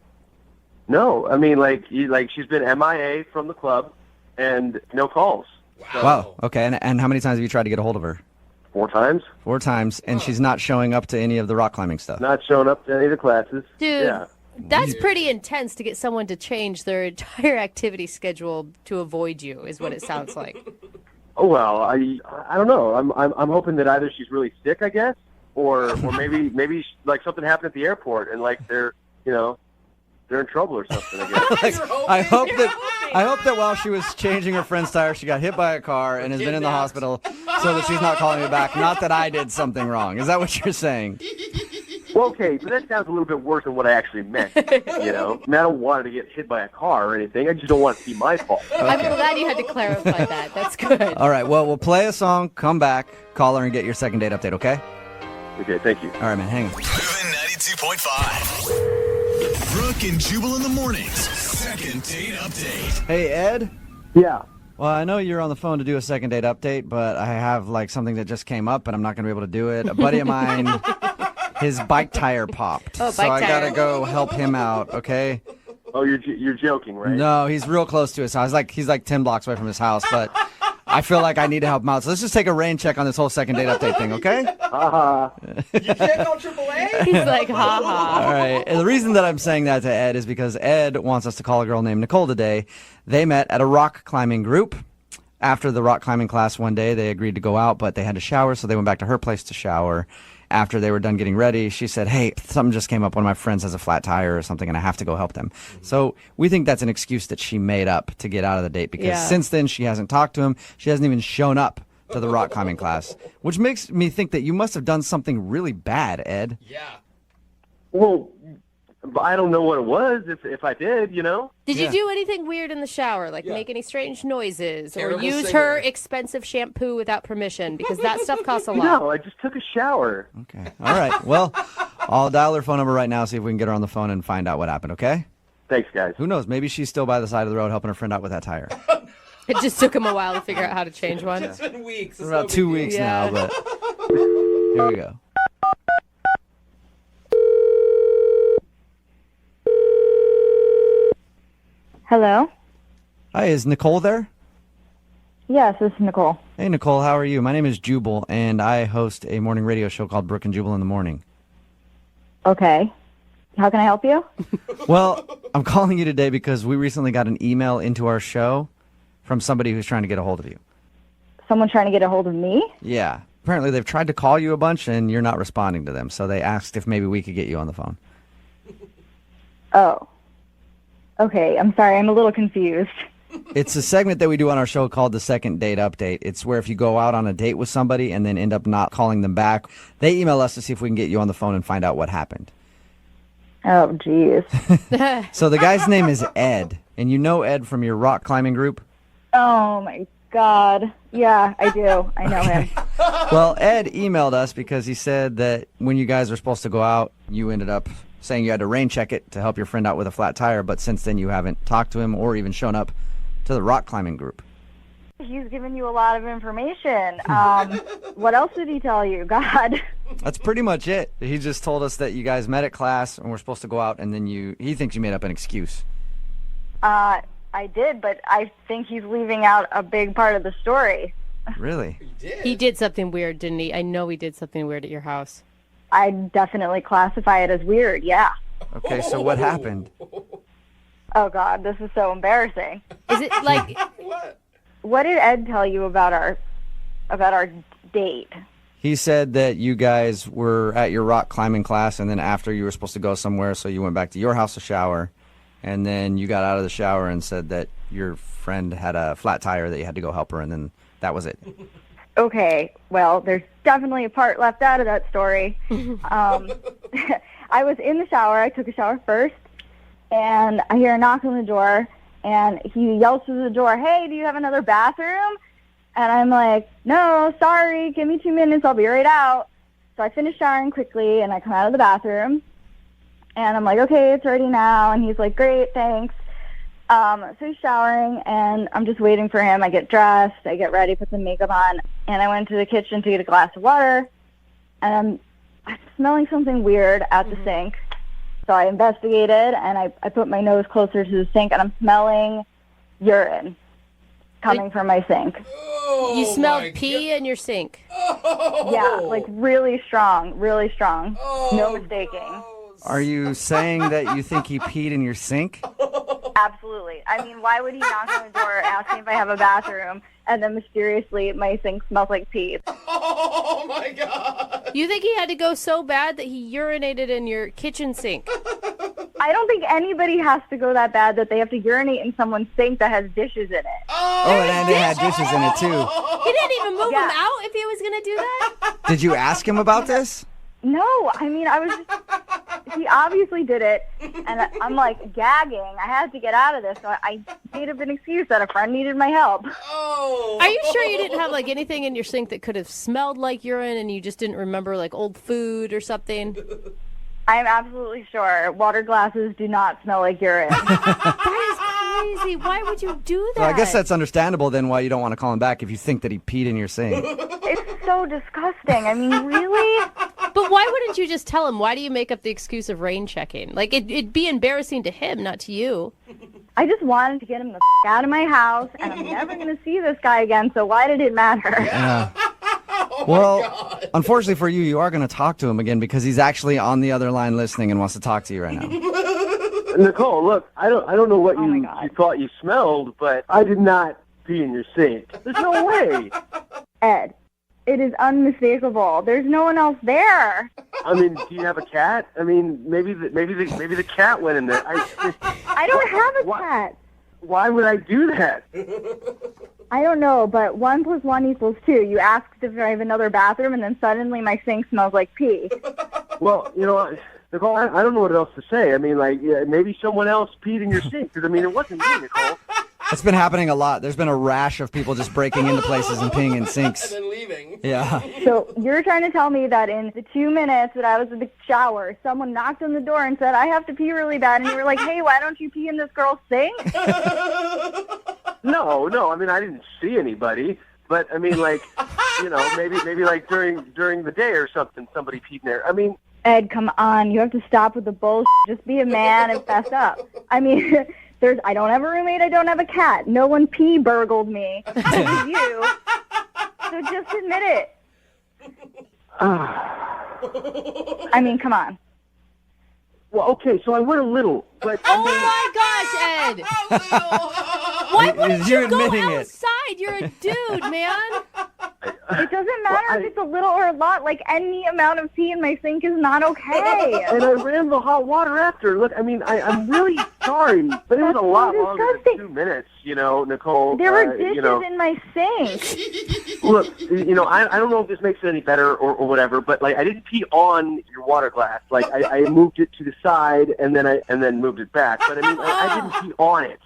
No, I mean, she's been MIA from the club and no calls. Wow. Okay, and how many times have you tried to get a hold of her? 4 times. 4 times, and she's not showing up to any of the rock climbing stuff. Not showing up to any of the classes. Dude, Yeah. that's pretty intense to get someone to change their entire activity schedule to avoid you, is what it sounds like. Oh well, I don't know. I'm hoping that either she's really sick, I guess, or maybe like something happened at the airport and like they're in trouble or something. I guess. I hope that while she was changing her friend's tire, she got hit by a car and has been in the hospital, so that she's not calling me back. Not that I did something wrong. Is that what you're saying? Well, okay, but that sounds a little bit worse than what I actually meant. I mean, I don't want her to get hit by a car or anything. I just don't want it to be my fault. I'm glad you had to clarify that. That's good. All right, well, we'll play a song, come back, call her, and get your second date update, okay? Okay, thank you. All right, man, hang on. Moving 92.5. Brooke and Jubal in the mornings. Second date update. Hey, Ed? Yeah. Well, I know you're on the phone to do a second date update, but I have something that just came up, and I'm not going to be able to do it. A buddy of mine, his bike tire popped. Oh, so bike I got to tire. go help him out, okay? Oh, you're joking, right? No, he's real close to his house. He's like 10 blocks away from his house, but I feel like I need to help him out. So let's just take a rain check on this whole second date update thing, okay? You can't call AAA? He's like, ha ha. All right. And the reason that I'm saying that to Ed is because Ed wants us to call a girl named Nicole today. They met at a rock climbing group. After the rock climbing class one day, they agreed to go out, but they had to shower, so they went back to her place to shower. After they were done getting ready, she said, hey, something just came up. One of my friends has a flat tire or something, and I have to go help them. So we think that's an excuse that she made up to get out of the date because since then she hasn't talked to him. She hasn't even shown up to the rock climbing class, which makes me think that you must have done something really bad, Ed. Yeah. Well, I don't know what it was. If I did, Did you do anything weird in the shower, like make any strange noises Terrible or use singer. her expensive shampoo without permission? Because that stuff costs a lot. No, I just took a shower. Okay. All right. Well, I'll dial her phone number right now, see if we can get her on the phone and find out what happened, okay? Thanks, guys. Who knows? Maybe she's still by the side of the road helping her friend out with that tire. It just took him a while to figure out how to change one. It's been weeks. It's about 2 weeks Yeah. now, but here we go. Hello? Hi, is Nicole there? Yes, this is Nicole. Hey, Nicole, how are you? My name is Jubal, and I host a morning radio show called Brooke and Jubal in the Morning. Okay. How can I help you? Well, I'm calling you today because we recently got an email into our show from somebody who's trying to get a hold of you. Someone trying to get a hold of me? Yeah. Apparently they've tried to call you a bunch, and you're not responding to them, so they asked if maybe we could get you on the phone. Oh. Okay, I'm sorry. I'm a little confused. It's a segment that we do on our show called the Second Date Update. It's where if you go out on a date with somebody and then end up not calling them back, they email us to see if we can get you on the phone and find out what happened. Oh, jeez. So the guy's name is Ed, and you know Ed from your rock climbing group? Oh, my God. Yeah, I do. I know him. Well, Ed emailed us because he said that when you guys were supposed to go out, you ended up saying you had to rain check it to help your friend out with a flat tire, but since then you haven't talked to him or even shown up to the rock climbing group. He's given you a lot of information. What else did he tell you? God. That's pretty much it. He just told us that you guys met at class and were supposed to go out, and then he thinks you made up an excuse. I did, but I think he's leaving out a big part of the story. Really? He did something weird, didn't he? I know he did something weird at your house. I'd definitely classify it as weird, yeah. Okay, so what happened? Oh, God, this is so embarrassing. Is it like... What did Ed tell you about our date? He said that you guys were at your rock climbing class, and then after you were supposed to go somewhere, so you went back to your house to shower, and then you got out of the shower and said that your friend had a flat tire that you had to go help her, and then that was it. Okay, well, there's definitely a part left out of that story. I was in the shower. I took a shower first, and I hear a knock on the door, and he yells through the door, "Hey, do you have another bathroom?" And I'm like, "No, sorry, give me 2 minutes, I'll be right out." So I finish showering quickly, and I come out of the bathroom, and I'm like, "Okay, it's ready now." And he's like, "Great, thanks." So he's showering, and I'm just waiting for him. I get dressed, I get ready, put some makeup on, and I went to the kitchen to get a glass of water, and I'm smelling something weird at the sink. So I investigated, and I put my nose closer to the sink, and I'm smelling urine coming from my sink. You smelled pee in your sink. Yeah, like really strong, really strong. No mistaking. Are you saying that you think he peed in your sink? Absolutely. I mean, why would he knock on the door, ask me if I have a bathroom, and then mysteriously my sink smells like pee? Oh, my God. You think he had to go so bad that he urinated in your kitchen sink? I don't think anybody has to go that bad that they have to urinate in someone's sink that has dishes in it. Oh, and they had dishes in it, too. He didn't even move him out if he was going to do that? Did you ask him about this? No, I mean, I was just, he obviously did it, and I'm like gagging. I had to get out of this, so I made up an excuse that a friend needed my help. Oh. Are you sure you didn't have like anything in your sink that could have smelled like urine and you just didn't remember like old food or something? I'm absolutely sure. Water glasses do not smell like urine. That is crazy. Why would you do that? Well, I guess that's understandable then why you don't want to call him back if you think that he peed in your sink. It's so disgusting. I mean, really? But why wouldn't you just tell him? Why do you make up the excuse of rain checking? Like, it'd be embarrassing to him, not to you. I just wanted to get him the out of my house, and I'm never going to see this guy again, so why did it matter? Yeah. Well, unfortunately for you, you are going to talk to him again because he's actually on the other line listening and wants to talk to you right now. Nicole, look, I don't know what you thought you smelled, but I did not pee in your sink. There's no way. Ed, it is unmistakable. There's no one else there. I mean, do you have a cat? I mean, maybe the cat went in there. I don't have a cat. Why would I do that? I don't know, but 1 + 1 = 2. You asked if I have another bathroom, and then suddenly my sink smells like pee. Well, you know, Nicole, I don't know what else to say. I mean, like, yeah, maybe someone else peed in your sink. Because, I mean, it wasn't me, Nicole. It's been happening a lot. There's been a rash of people just breaking into places and peeing in sinks. And then leaving. Yeah. So you're trying to tell me that in the 2 minutes that I was in the shower, someone knocked on the door and said, "I have to pee really bad," and you were like, "Hey, why don't you pee in this girl's sink?" No. I mean, I didn't see anybody. But, I mean, like, you know, maybe like during the day or something, somebody peed in there. I mean... Ed, come on. You have to stop with the bullshit. Just be a man and fess up. I mean... I don't have a roommate, I don't have a cat. No one pee burgled me. It was you. So just admit it. I mean, come on. Well, okay, so I went a little, but... Oh, my gosh, Ed! Why wouldn't you go outside? You're a dude, man. It doesn't matter if it's a little or a lot. Like, any amount of pee in my sink is not okay. And I ran the hot water after. Look, I mean, I'm really sorry, but it was a lot longer than 2 minutes, you know, Nicole. There were dishes in my sink. Look, you know, I don't know if this makes it any better or whatever, but, like, I didn't pee on your water glass. Like, I moved it to the side, and then moved it back. But, I mean, I didn't pee on it.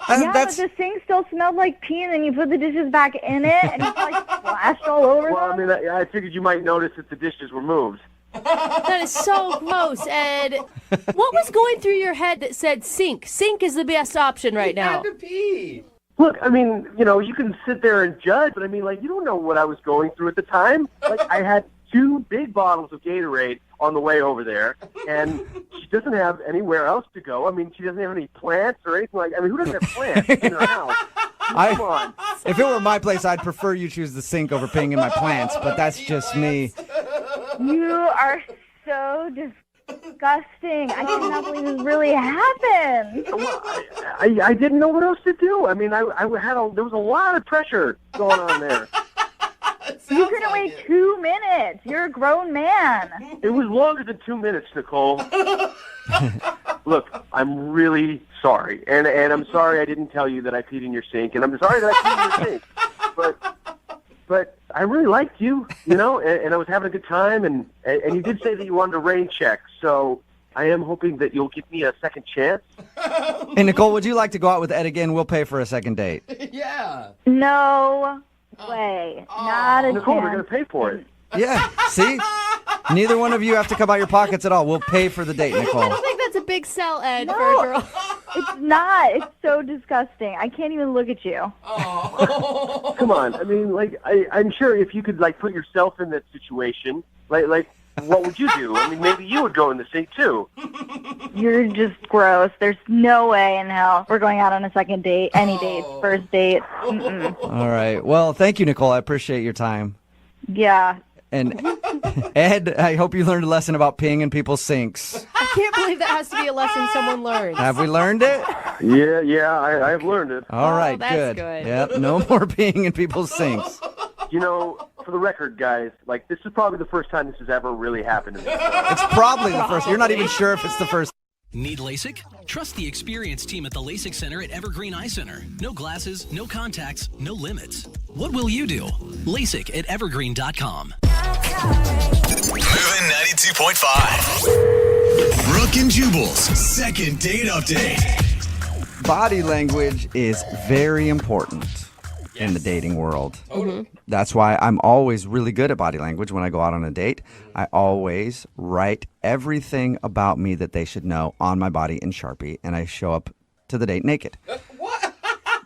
Yeah, but the sink still smelled like pee, and then you put the dishes back in it, and it's like splashed all over Well, them. I mean, I figured you might notice that the dishes were moved. That is so gross, Ed. What was going through your head that said sink? Sink is the best option right now. Had to pee. Look, I mean, you know, you can sit there and judge, but I mean, like, you don't know what I was going through at the time. Like, I had 2 big bottles of Gatorade on the way over there, and she doesn't have anywhere else to go. I mean, she doesn't have any plants or anything like that. I mean, who doesn't have plants in her house? Come on. If it were my place, I'd prefer you choose the sink over peeing in my plants, but that's just me. You are so disgusting. I cannot believe this really happened. Well, I didn't know what else to do. I mean, there was a lot of pressure going on there. You couldn't wait 2 minutes. You're a grown man. It was longer than 2 minutes, Nicole. Look, I'm really sorry. And I'm sorry I didn't tell you that I peed in your sink. And I'm sorry that I peed in your sink. But I really liked you, and I was having a good time. And you did say that you wanted a rain check. So I am hoping that you'll give me a second chance. Hey, Nicole, would you like to go out with Ed again? We'll pay for a second date. Yeah. No way. Not a Nicole, chance. we're going to pay for it. Yeah, see? Neither one of you have to come out your pockets at all. We'll pay for the date, Nicole. I don't think that's a big sell, Ed, No. for a girl. It's not. It's so disgusting. I can't even look at you. Come on. I mean, I'm sure if you could, put yourself in that situation, what would you do? I mean, maybe you would go in the sink, too. You're just gross. There's no way in hell we're going out on a second date, any date, first date. Mm-mm. All right. Well, thank you, Nicole. I appreciate your time. Yeah. And Ed, I hope you learned a lesson about peeing in people's sinks. I can't believe that has to be a lesson someone learns. Have we learned it? Yeah, I've learned it. All right, that's good. good. Yep, no more peeing in people's sinks. For the record, guys, this is probably the first time this has ever really happened to me. It's probably the first. You're not even sure if it's the first. Need LASIK? Trust the experienced team at the LASIK Center at Evergreen Eye Center. No glasses, no contacts, no limits. What will you do? LASIK at evergreen.com. Moving 92.5. Brooke and Jubal's second date update. Body language is very important in the dating world. That's why I'm always really good at body language when I go out on a date. I always write everything about me that they should know on my body in Sharpie, and I show up to the date naked.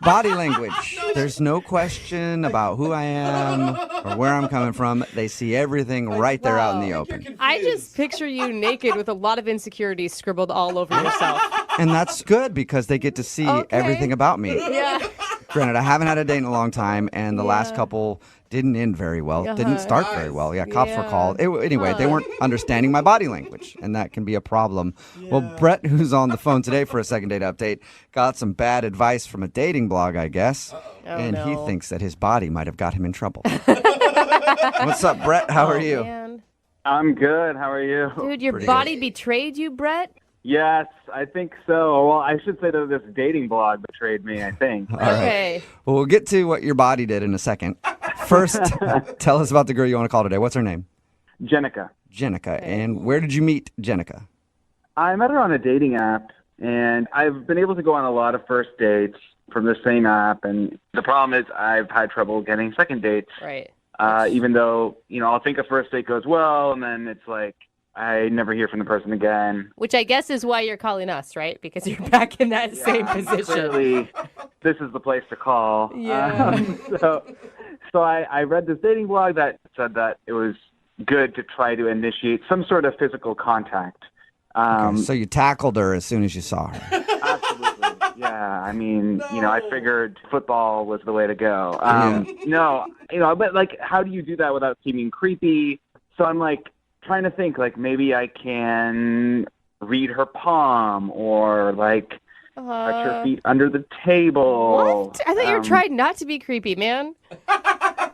Body language. There's no question about who I am or where I'm coming from. They see everything right there out in the open. I just picture you naked with a lot of insecurities scribbled all over yourself. And that's good because they get to see everything about me. Yeah. Granted, I haven't had a date in a long time, and the last couple didn't end very well. Didn't start very well. Yeah, cops were called. Anyway, they weren't understanding my body language, and that can be a problem. Well, Brett, who's on the phone today for a second date update, got some bad advice from a dating blog, I guess, and he thinks that his body might have got him in trouble. What's up, Brett? How are you? Man. I'm good. How are you? Dude, your Pretty body betrayed you, Brett? Yes, I think so. Well, I should say that this dating blog betrayed me, I think. All right. Well, we'll get to what your body did in a second. First, tell us about the girl you want to call today. What's her name? Jenica. Jenica. And where did you meet Jenica? I met her on a dating app, and I've been able to go on a lot of first dates from the same app. And the problem is I've had trouble getting second dates. Right. Even though, I'll think a first date goes well, and then it's like, I never hear from the person again. Which I guess is why you're calling us, right? Because you're back in that same position. Clearly, this is the place to call. Yeah. So I read this dating blog that said that it was good to try to initiate some sort of physical contact. So you tackled her as soon as you saw her. Absolutely. Yeah. I mean, I figured football was the way to go. But how do you do that without seeming creepy? So I'm trying to think, maybe I can read her palm or touch her feet under the table. What? I thought you were trying not to be creepy, man.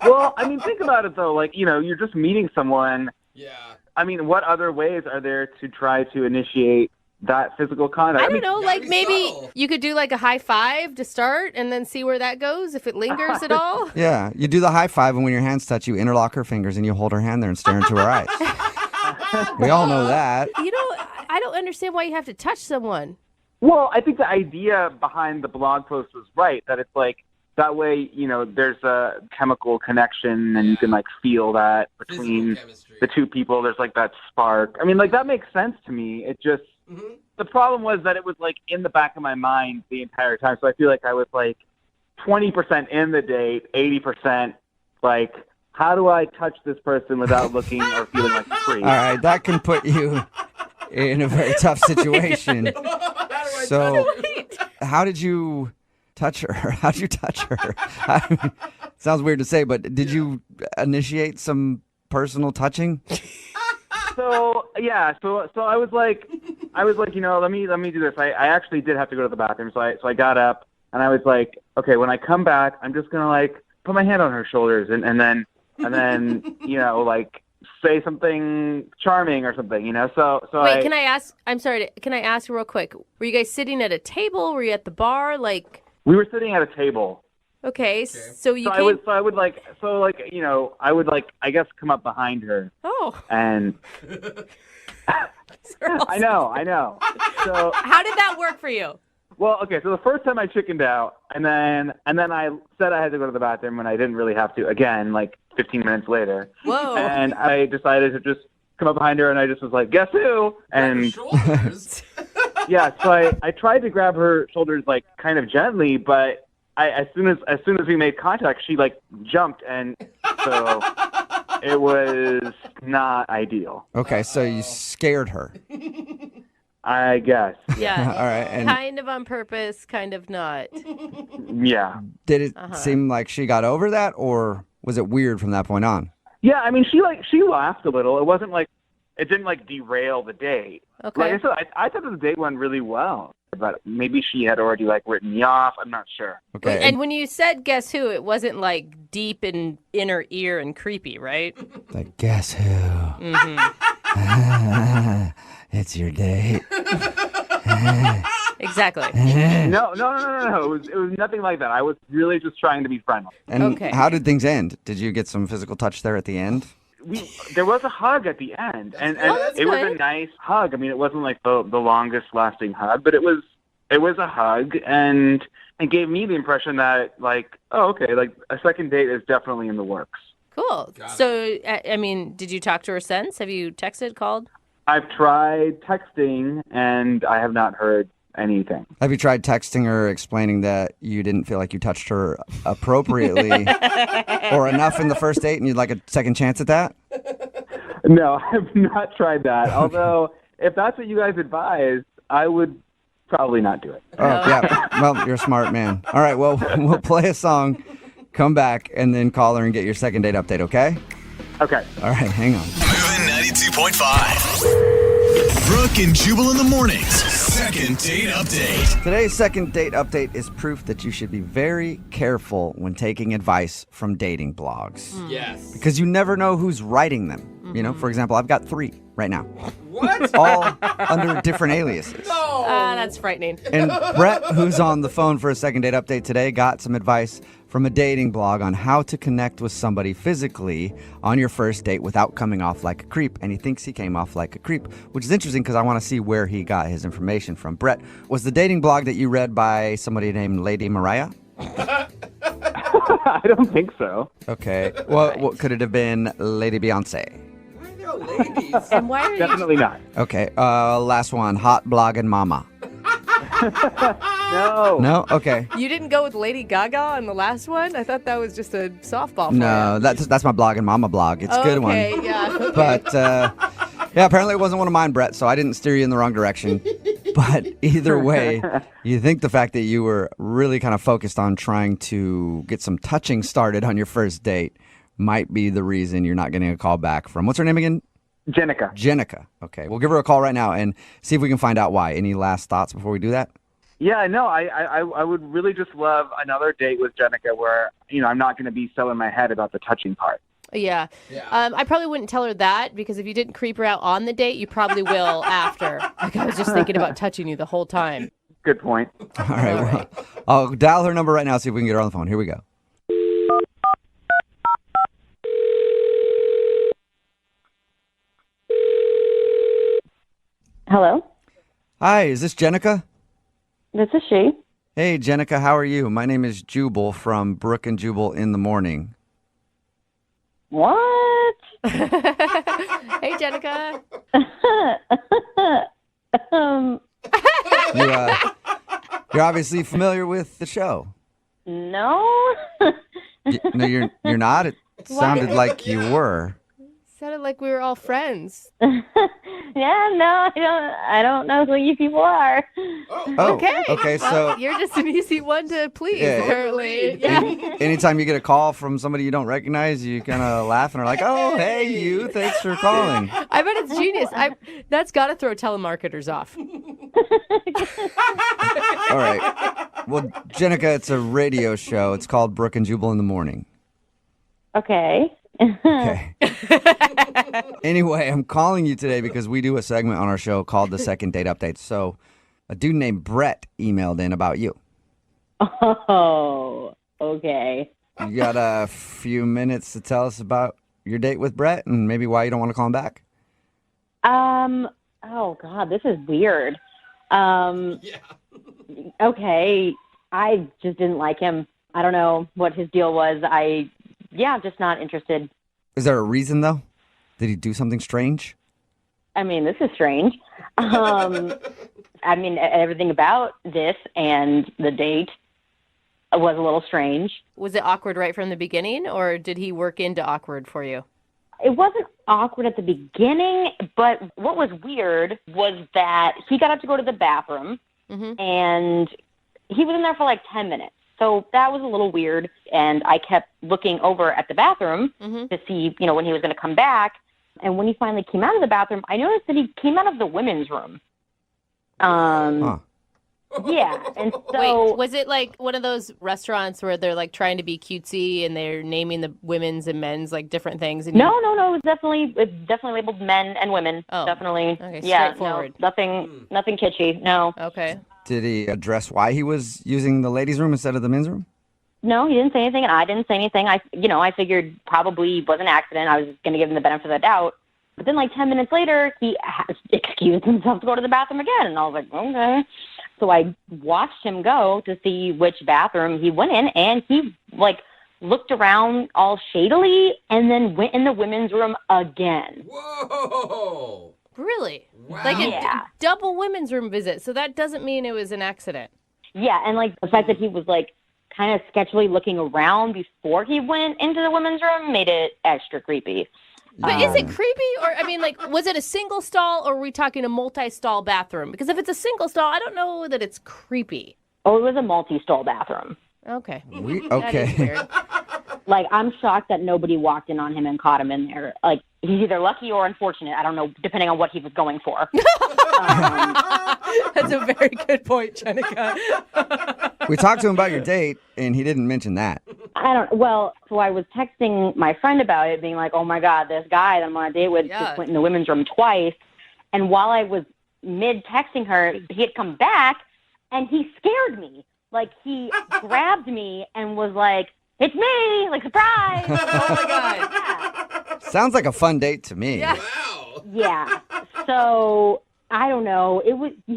Well, I mean, think about it though. You're just meeting someone. Yeah. I mean, what other ways are there to try to initiate that physical contact? I don't know. Maybe you could do a high five to start and then see where that goes, if it lingers at all. Yeah. You do the high five, and when your hands touch, you interlock her fingers and you hold her hand there and stare into her eyes. We all know that. I don't understand why you have to touch someone. Well, I think the idea behind the blog post was right, that it's that way, there's a chemical connection and you can feel that between the two people. There's that spark. I mean, that makes sense to me. It just, the problem was that it was in the back of my mind the entire time. So I feel I was 20% in the date, 80% how do I touch this person without looking or feeling like a creep? All right, that can put you in a very tough situation. So, how did you touch her? How'd you touch her? Sounds weird to say, but did you initiate some personal touching? So yeah, so I was like, let me do this. I actually did have to go to the bathroom, so I got up and I was like, okay, when I come back, I'm just gonna like put my hand on her shoulders and then like say something charming or something, So wait, can I ask? I'm sorry. Can I ask real quick? Were you guys sitting at a table? Were you at the bar? Like we were sitting at a table. Okay, so you I would I guess come up behind her. Oh. And I know. So how did that work for you? Well, okay, so the first time I chickened out, and then I said I had to go to the bathroom when I didn't really have to. Again, like 15 minutes later. Whoa! And I decided to just come up behind her, and I just was like, "Guess who?" And yeah, so I tried to grab her shoulders like kind of gently, but as soon as we made contact, she like jumped, and so it was not ideal. Okay, so you scared her. I guess. Yeah. All right. And kind of on purpose, kind of not. Yeah. did it seem like she got over that, or was it weird from that point on? Yeah, I mean, she laughed a little. It wasn't like it didn't like derail the date. Okay. Like I said, I thought the date went really well, but maybe she had already like written me off. I'm not sure. Okay. And when you said "guess who," it wasn't like deep in inner ear and creepy, right? Like, guess who? Mm-hmm. It's your date. Exactly. No. It was nothing like that. I was really just trying to be friendly. And how did things end? Did you get some physical touch there at the end? There was a hug at the end, and it was a nice hug. I mean, it wasn't like the longest lasting hug, but it was a hug, and gave me the impression that like, oh, okay, like a second date is definitely in the works. Cool. So, I mean, did you talk to her since? Have you texted, called? I've tried texting, and I have not heard anything. Have you tried texting her explaining that you didn't feel like you touched her appropriately or enough in the first date and you'd like a second chance at that? No, I have not tried that. Although, if that's what you guys advise, I would probably not do it. Oh, yeah. Well, you're a smart man. All right, well, we'll play a song, come back, and then call her and get your second date update, okay? Okay. All right, hang on. Moving 92.5. Brooke and Jubal in the mornings. Second date update. Today's second date update is proof that you should be very careful when taking advice from dating blogs. Yes. Because you never know who's writing them. You know, for example, I've got 3 right now. What? All under different aliases. No. That's frightening. And Brett, who's on the phone for a second date update today, got some advice from a dating blog on how to connect with somebody physically on your first date without coming off like a creep. And he thinks he came off like a creep, which is interesting because I want to see where he got his information from. Brett, was the dating blog that you read by somebody named Lady Mariah? I don't think so. Okay. Well, what could it have been? Lady Beyonce? Why are there ladies? And why are Definitely not. Okay. Last one. Hot blogging mama. No. No? Okay. you didn't go with Lady Gaga on the last one? I thought that was just a softball for No, you. that's my blogging mama blog. It's a good one. Okay, yeah. Okay. But, yeah, apparently it wasn't one of mine, Brett, so I didn't steer you in the wrong direction. But either way, you think the fact that you were really kind of focused on trying to get some touching started on your first date might be the reason you're not getting a call back from, what's her name again? Jenica. Jenica. Okay, we'll give her a call right now and see if we can find out why. Any last thoughts before we do that? Yeah, no, I would really just love another date with Jenica where, I'm not going to be so in my head about the touching part. Yeah. I probably wouldn't tell her that because if you didn't creep her out on the date, you probably will after. Like I was just thinking about touching you the whole time. Good point. All right, well, I'll dial her number right now, see if we can get her on the phone. Here we go. Hello, Hi, is this Jenica? this is she. Hey, Jenica, how are you? My name is Jubal from Brooke and Jubal in the Morning. What? Hey, Jenica. You're obviously familiar with the show. No. No, you're not. It sounded like you were. Sounded like we were all friends. Yeah, no, I don't know who you people are. Oh, okay. Okay, Well, so you're just an easy one to please, Yeah. apparently. Yeah. anytime you get a call from somebody you don't recognize, you kind of laugh and are like, "Oh, hey, you! Thanks for calling." I bet it's genius. That's got to throw telemarketers off. All right. Well, Jenica, it's a radio show. It's called Brooke and Jubal in the Morning. Okay. Okay. Anyway, I'm calling you today because we do a segment on our show called the Second Date Update. So, a dude named Brett emailed in about you. Oh, okay. You got a few minutes to tell us about your date with Brett and maybe why you don't want to call him back? Oh God, this is weird. Okay, I just didn't like him. I don't know what his deal was. Just not interested. Is there a reason, though? Did he do something strange? I mean, this is strange. I mean, everything about this and the date was a little strange. Was it awkward right from the beginning, or did he work into awkward for you? It wasn't awkward at the beginning, but what was weird was that he got up to go to the bathroom, and he was in there for like 10 minutes. So that was a little weird, and I kept looking over at the bathroom to see, when he was going to come back. And when he finally came out of the bathroom, I noticed that he came out of the women's room. Yeah, and so... Wait, was it like one of those restaurants where they're like trying to be cutesy and they're naming the women's and men's like different things? And No. It was definitely labeled men and women. Oh. Definitely. Okay, Yeah, straightforward. no, nothing kitschy. No. Okay. Did he address why he was using the ladies' room instead of the men's room? No, he didn't say anything, and I didn't say anything. I figured probably was an accident. I was just going to give him the benefit of the doubt. But then, like 10 minutes later, he excused himself to go to the bathroom again, and I was like, okay. So I watched him go to see which bathroom he went in, and he looked around all shadily, and then went in the women's room again. Whoa! Really? Wow. Like a double women's room visit. So that doesn't mean it was an accident. Yeah, and the fact that he was kind of sketchily looking around before he went into the women's room made it extra creepy. But is it creepy? Or, was it a single stall or are we talking a multi-stall bathroom? Because if it's a single stall, I don't know that it's creepy. Oh, it was a multi-stall bathroom. Okay. Okay. That is weird. I'm shocked that nobody walked in on him and caught him in there. He's either lucky or unfortunate. I don't know, depending on what he was going for. That's a very good point, Jenica. We talked to him about your date, and he didn't mention that. So I was texting my friend about it, being like, oh my God, this guy that I'm on a date with just went in the women's room twice. And while I was mid-texting her, he had come back, and he scared me. He grabbed me and was like, it's me! Surprise! Oh my God. Sounds like a fun date to me. Yeah. Wow. Yeah. So I don't know. He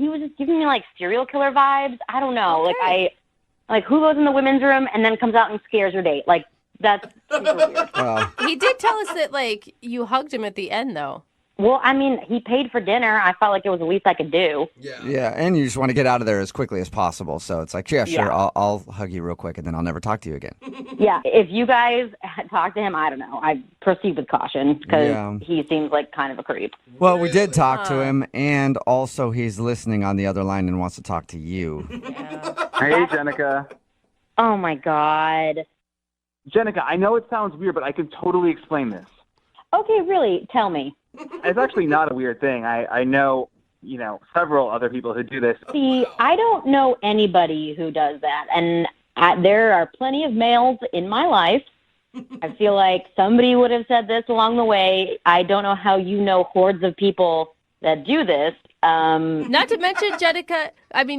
was just giving me serial killer vibes. I don't know. Okay. Who goes in the women's room and then comes out and scares your date? That's super weird. Well, He did tell us that you hugged him at the end though. Well, I mean, he paid for dinner. I felt like it was the least I could do. yeah, and you just want to get out of there as quickly as possible. So it's like, yeah, sure, Yeah. I'll hug you real quick, and then I'll never talk to you again. Yeah. If you guys talk to him, I don't know. I proceed with caution because Yeah. he seems like kind of a creep. Well, we did talk to him, and also he's listening on the other line and wants to talk to you. Hey, Jenica. Oh, my God. Jenica, I know it sounds weird, but I can totally explain this. Okay, really? Tell me. It's actually not a weird thing. I know, several other people who do this. See, I don't know anybody who does that. And there are plenty of males in my life. I feel like somebody would have said this along the way. I don't know how you know hordes of people that do this. Not to mention, Jenica,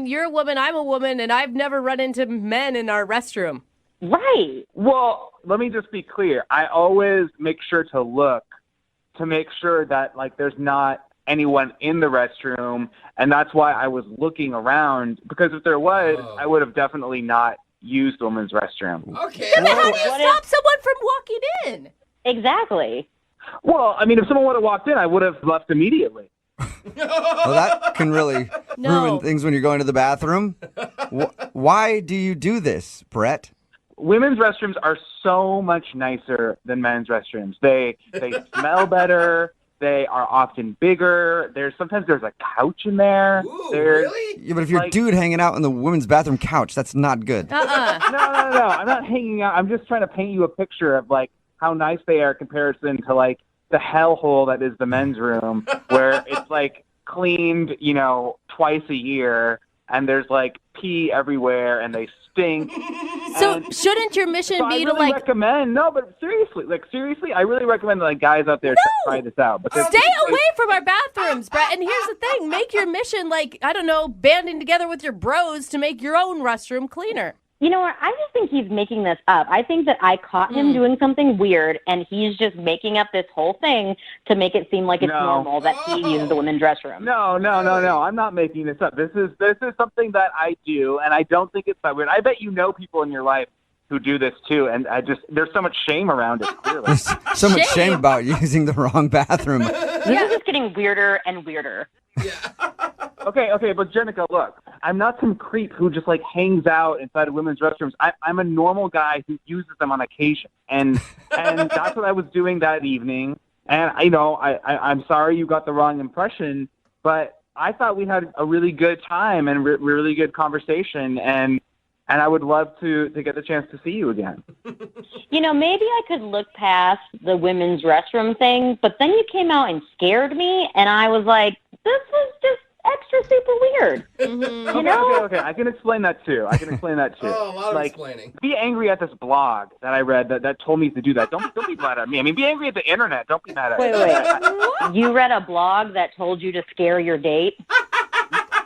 you're a woman, I'm a woman, and I've never run into men in our restroom. Right. Well, let me just be clear. I always make sure to look to make sure that there's not anyone in the restroom, and that's why I was looking around, because if there was, I would have definitely not used the women's restroom. Okay. Yeah, but how do you stop someone from walking in? Exactly. Well, if someone would have walked in, I would have left immediately. Well, that can really ruin things when you're going to the bathroom. Why do you do this, Brett? women's restrooms are so much nicer than men's restrooms. They smell better. They are often bigger. Sometimes there's a couch in there. Ooh, really? Yeah, but if you're a dude hanging out on the women's bathroom couch, that's not good. No. I'm not hanging out. I'm just trying to paint you a picture of like how nice they are in comparison to like the hellhole that is the men's room, where it's like cleaned, twice a year, and there's like pee everywhere, and they stink. So shouldn't your mission be to like recommend? No, but seriously, I really recommend like guys out there to try this out. But stay away from our bathrooms, Brett. And here's the thing: make your mission like banding together with your bros to make your own restroom cleaner. You know what? I just think he's making this up. I think that I caught him doing something weird, and he's just making up this whole thing to make it seem like it's normal that he uses the women's restroom. No. I'm not making this up. This is something that I do, and I don't think it's that weird. I bet you know people in your life who do this too, and there's so much shame around it, clearly. There's so much shame about using the wrong bathroom. This is just getting weirder and weirder. Okay, but Jenica, look, I'm not some creep who just like hangs out inside of women's restrooms. I'm a normal guy who uses them on occasion, and that's what I was doing that evening. And I'm sorry you got the wrong impression, but I thought we had a really good time and really good conversation, and I would love to get the chance to see you again. Maybe I could look past the women's restroom thing, but then you came out and scared me, and I was like, this is just extra super weird. Okay, I can explain that too. Oh, a lot of explaining. Be angry at this blog that I read that told me to do that. Don't be mad at me. I mean, be angry at the internet. Don't be mad at me. Wait. You read a blog that told you to scare your date?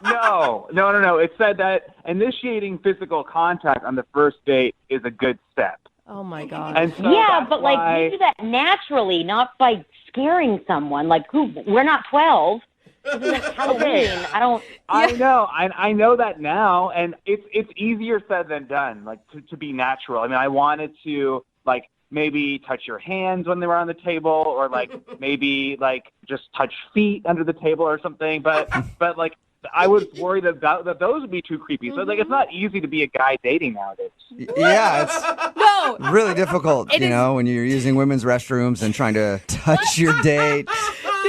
No. It said that initiating physical contact on the first date is a good step. Oh my God. And so but like you do that naturally, not by scaring someone. Like we're not 12. This is like Halloween. I know that now, and it's easier said than done. Like to be natural. I mean, I wanted to like maybe touch your hands when they were on the table, or like maybe like just touch feet under the table or something. But like I was worried that those would be too creepy. So like it's not easy to be a guy dating nowadays. Yeah, it's really difficult, when you're using women's restrooms and trying to touch your date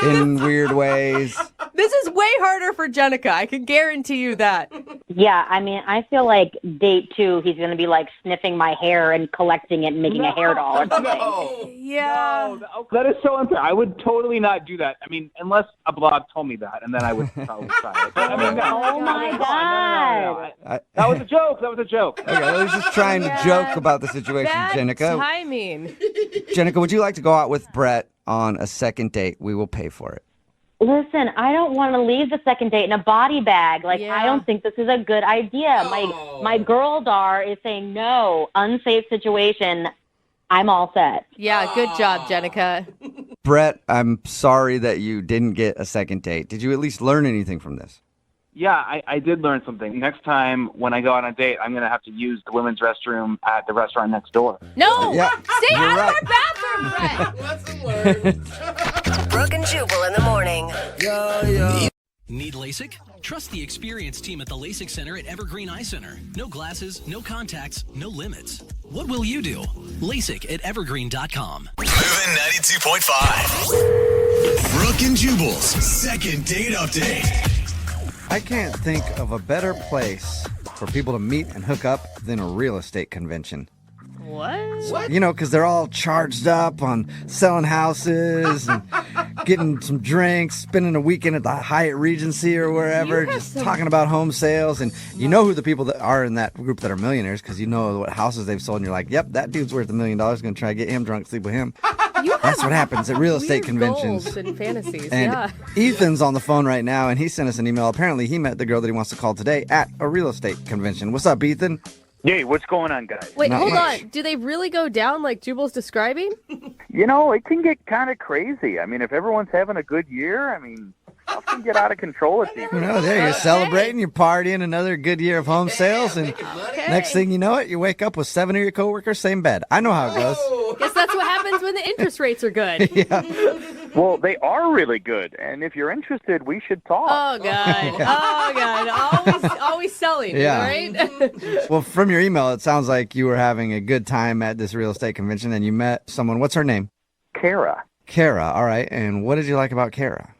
in weird ways. This is way harder for Jenica. I can guarantee you that. Yeah, I mean, I feel like date 2, he's going to be like sniffing my hair and collecting it and making a hair doll or something. Yeah. That is so unfair. I would totally not do that. I mean, unless a blog told me that, and then I would probably try it. But, I mean, Oh my God. That was a joke. Okay, I was just trying to joke about the situation, Jenica. Timing. Jenica, would you like to go out with Brett on a second date? We will pay for it. Listen, I don't want to leave the second date in a body bag. Like, I don't think this is a good idea. My girl Dar is saying no, unsafe situation. I'm all set. Yeah, good job, Jenica. Brett, I'm sorry that you didn't get a second date. Did you at least learn anything from this? Yeah, I did learn something. Next time when I go on a date, I'm going to have to use the women's restroom at the restaurant next door. No! Yeah, Stay out right. of our bathroom, Brett! Lesson learned. Brooke and Jubal in the morning. Yo. Need LASIK? Trust the experienced team at the LASIK Center at Evergreen Eye Center. No glasses, no contacts, no limits. What will you do? LASIK at evergreen.com. Moving 92.5. Brooke and Jubal's second date update. I can't think of a better place for people to meet and hook up than a real estate convention. What? Because they're all charged up on selling houses and getting some drinks, spending a weekend at the Hyatt Regency or wherever, just talking about home sales. And you know who the people that are in that group that are millionaires because you know what houses they've sold. And you're like, yep, that dude's worth $1 million. Going to try to get him drunk, sleep with him. That's what happens at real estate conventions. Goals and fantasies, and Ethan's on the phone right now, and he sent us an email. Apparently, he met the girl that he wants to call today at a real estate convention. What's up, Ethan? Hey, what's going on, guys? Wait, hold on. Do they really go down like Jubal's describing? It can get kind of crazy. I mean, if everyone's having a good year, stuff can get out of control at these. There you're celebrating, you're partying, another good year of home sales, and next thing you know it, you wake up with 7 of your coworkers, same bed. I know how it goes. Guess that's what happens when the interest rates are good. Yeah. Well, they are really good, and if you're interested, we should talk. Oh God! Oh God! Always selling, Yeah. right? Well, from your email, it sounds like you were having a good time at this real estate convention and you met someone. What's her name? Kara. Kara. All right. And what did you like about Kara?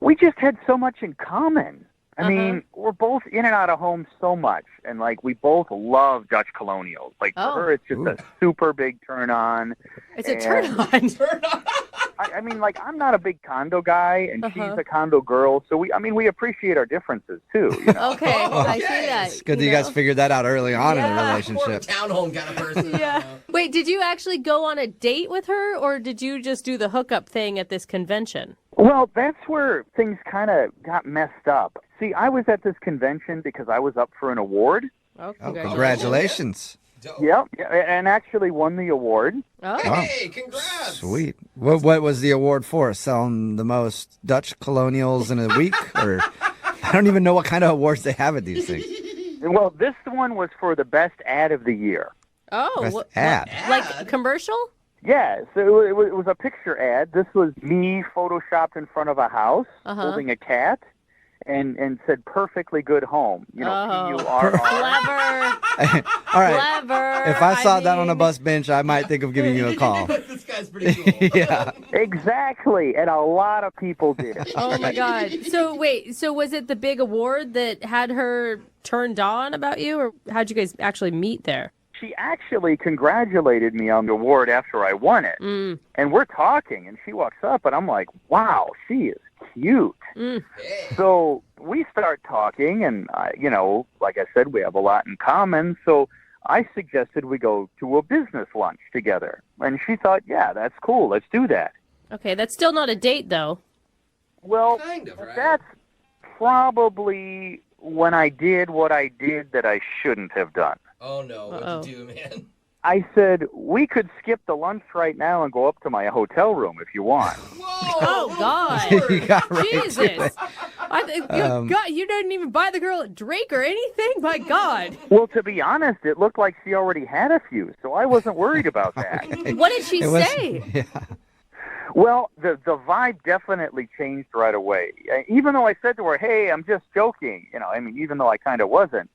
We just had so much in common. I mean, we're both in and out of home so much, and like we both love Dutch colonials. Like for her, it's just a super big turn on. It's a turn on. I mean, like I'm not a big condo guy, and she's a condo girl, so we appreciate our differences too. You know? Okay, I see that. It's good that you guys figured that out early on in the relationship. Townhome kind of person. Yeah. Wait, did you actually go on a date with her, or did you just do the hookup thing at this convention? Well, that's where things kind of got messed up. See, I was at this convention because I was up for an award. Oh, congratulations. Yep, and actually won the award. Oh. Hey, congrats. Sweet. What was the award for? Selling the most Dutch colonials in a week? Or I don't even know what kind of awards they have at these things. Well, this one was for the best ad of the year. Oh, Best ad. like a commercial? Yeah, so it was a picture ad. This was me photoshopped in front of a house holding a cat and said perfectly good home. You know, P-U-R-R. Clever. All right. Clever. If I saw that on a bus bench, I might think of giving you a call. This guy's pretty cool. Yeah. Exactly, and a lot of people did. Oh, my God. So, wait, so was it the big award that had her turned on about you, or how'd you guys actually meet there? She actually congratulated me on the award after I won it. And we're talking, and she walks up, and I'm like, wow, she is cute. So we start talking, and, like I said, we have a lot in common. So I suggested we go to a business lunch together. And she thought, yeah, that's cool. Let's do that. Okay, that's still not a date, though. Well, Kind of, right? that's probably when I did what I did that I shouldn't have done. Oh, no. What'd you do, man? I said, we could skip the lunch right now and go up to my hotel room if you want. Oh, God. You got right to Jesus. it. You didn't even buy the girl a drink or anything? My God. Well, to be honest, it looked like she already had a few, so I wasn't worried about that. What did she It was- say? Yeah. Well, the vibe definitely changed right away. Even though I said to her, hey, I'm just joking, even though I kind of wasn't.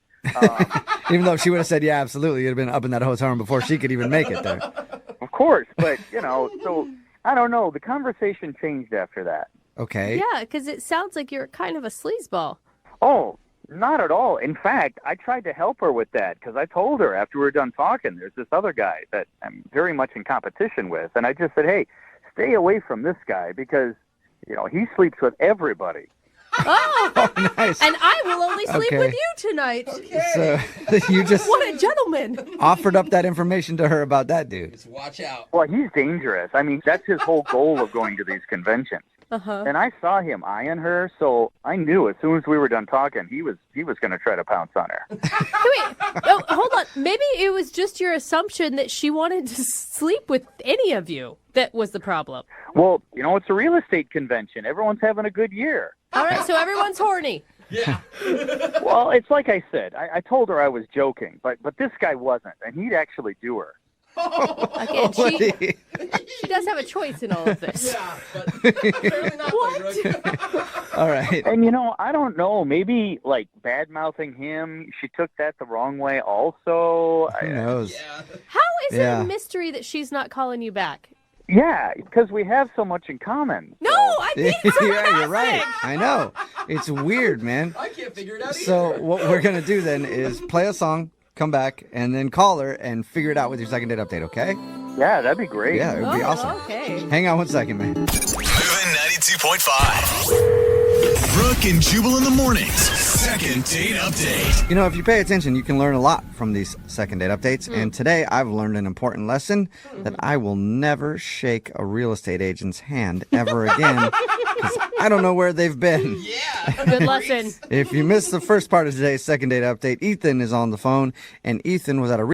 Even though she would have said, yeah, absolutely, you'd have been up in that hotel room before she could even make it there. Of course, but, so I don't know. The conversation changed after that. Okay. Yeah, because it sounds like you're kind of a sleazeball. Oh, not at all. In fact, I tried to help her with that because I told her after we were done talking, there's this other guy that I'm very much in competition with. And I just said, hey, stay away from this guy because, he sleeps with everybody. Oh, nice. And I will only sleep Okay. with you tonight. So you just What a gentleman. offered up that information to her about that dude. Just watch out. Well, he's dangerous. I mean, that's his whole goal of going to these conventions. Uh-huh. And I saw him eyeing her, so I knew as soon as we were done talking, he was going to try to pounce on her. Wait, hold on. Maybe it was just your assumption that she wanted to sleep with any of you that was the problem. Well, it's a real estate convention. Everyone's having a good year. All right, so everyone's horny. Yeah. Well, it's like I said. I told her I was joking, but this guy wasn't, and he'd actually do her. Again, she does have a choice in all of this. Yeah, but apparently not. What? All right. And, I don't know. Maybe, bad-mouthing him, she took that the wrong way also. Who knows? Yeah. How is it a mystery that she's not calling you back? Yeah, because we have so much in common. No, I think Yeah, you're right. I know. It's weird, man. I can't figure it out either. So what we're going to do then is play a song, come back, and then call her and figure it out with your second date update, okay? Yeah, that'd be great. Yeah, it would be awesome. Okay. Hang on 1 second, man. Moving 92.5. Brooke and Jubal in the mornings. Second date update. If you pay attention, you can learn a lot from these second date updates. And today I've learned an important lesson that I will never shake a real estate agent's hand ever again because I don't know where they've been. Yeah. Good lesson. If you missed the first part of today's second date update, Ethan is on the phone, and Ethan was at a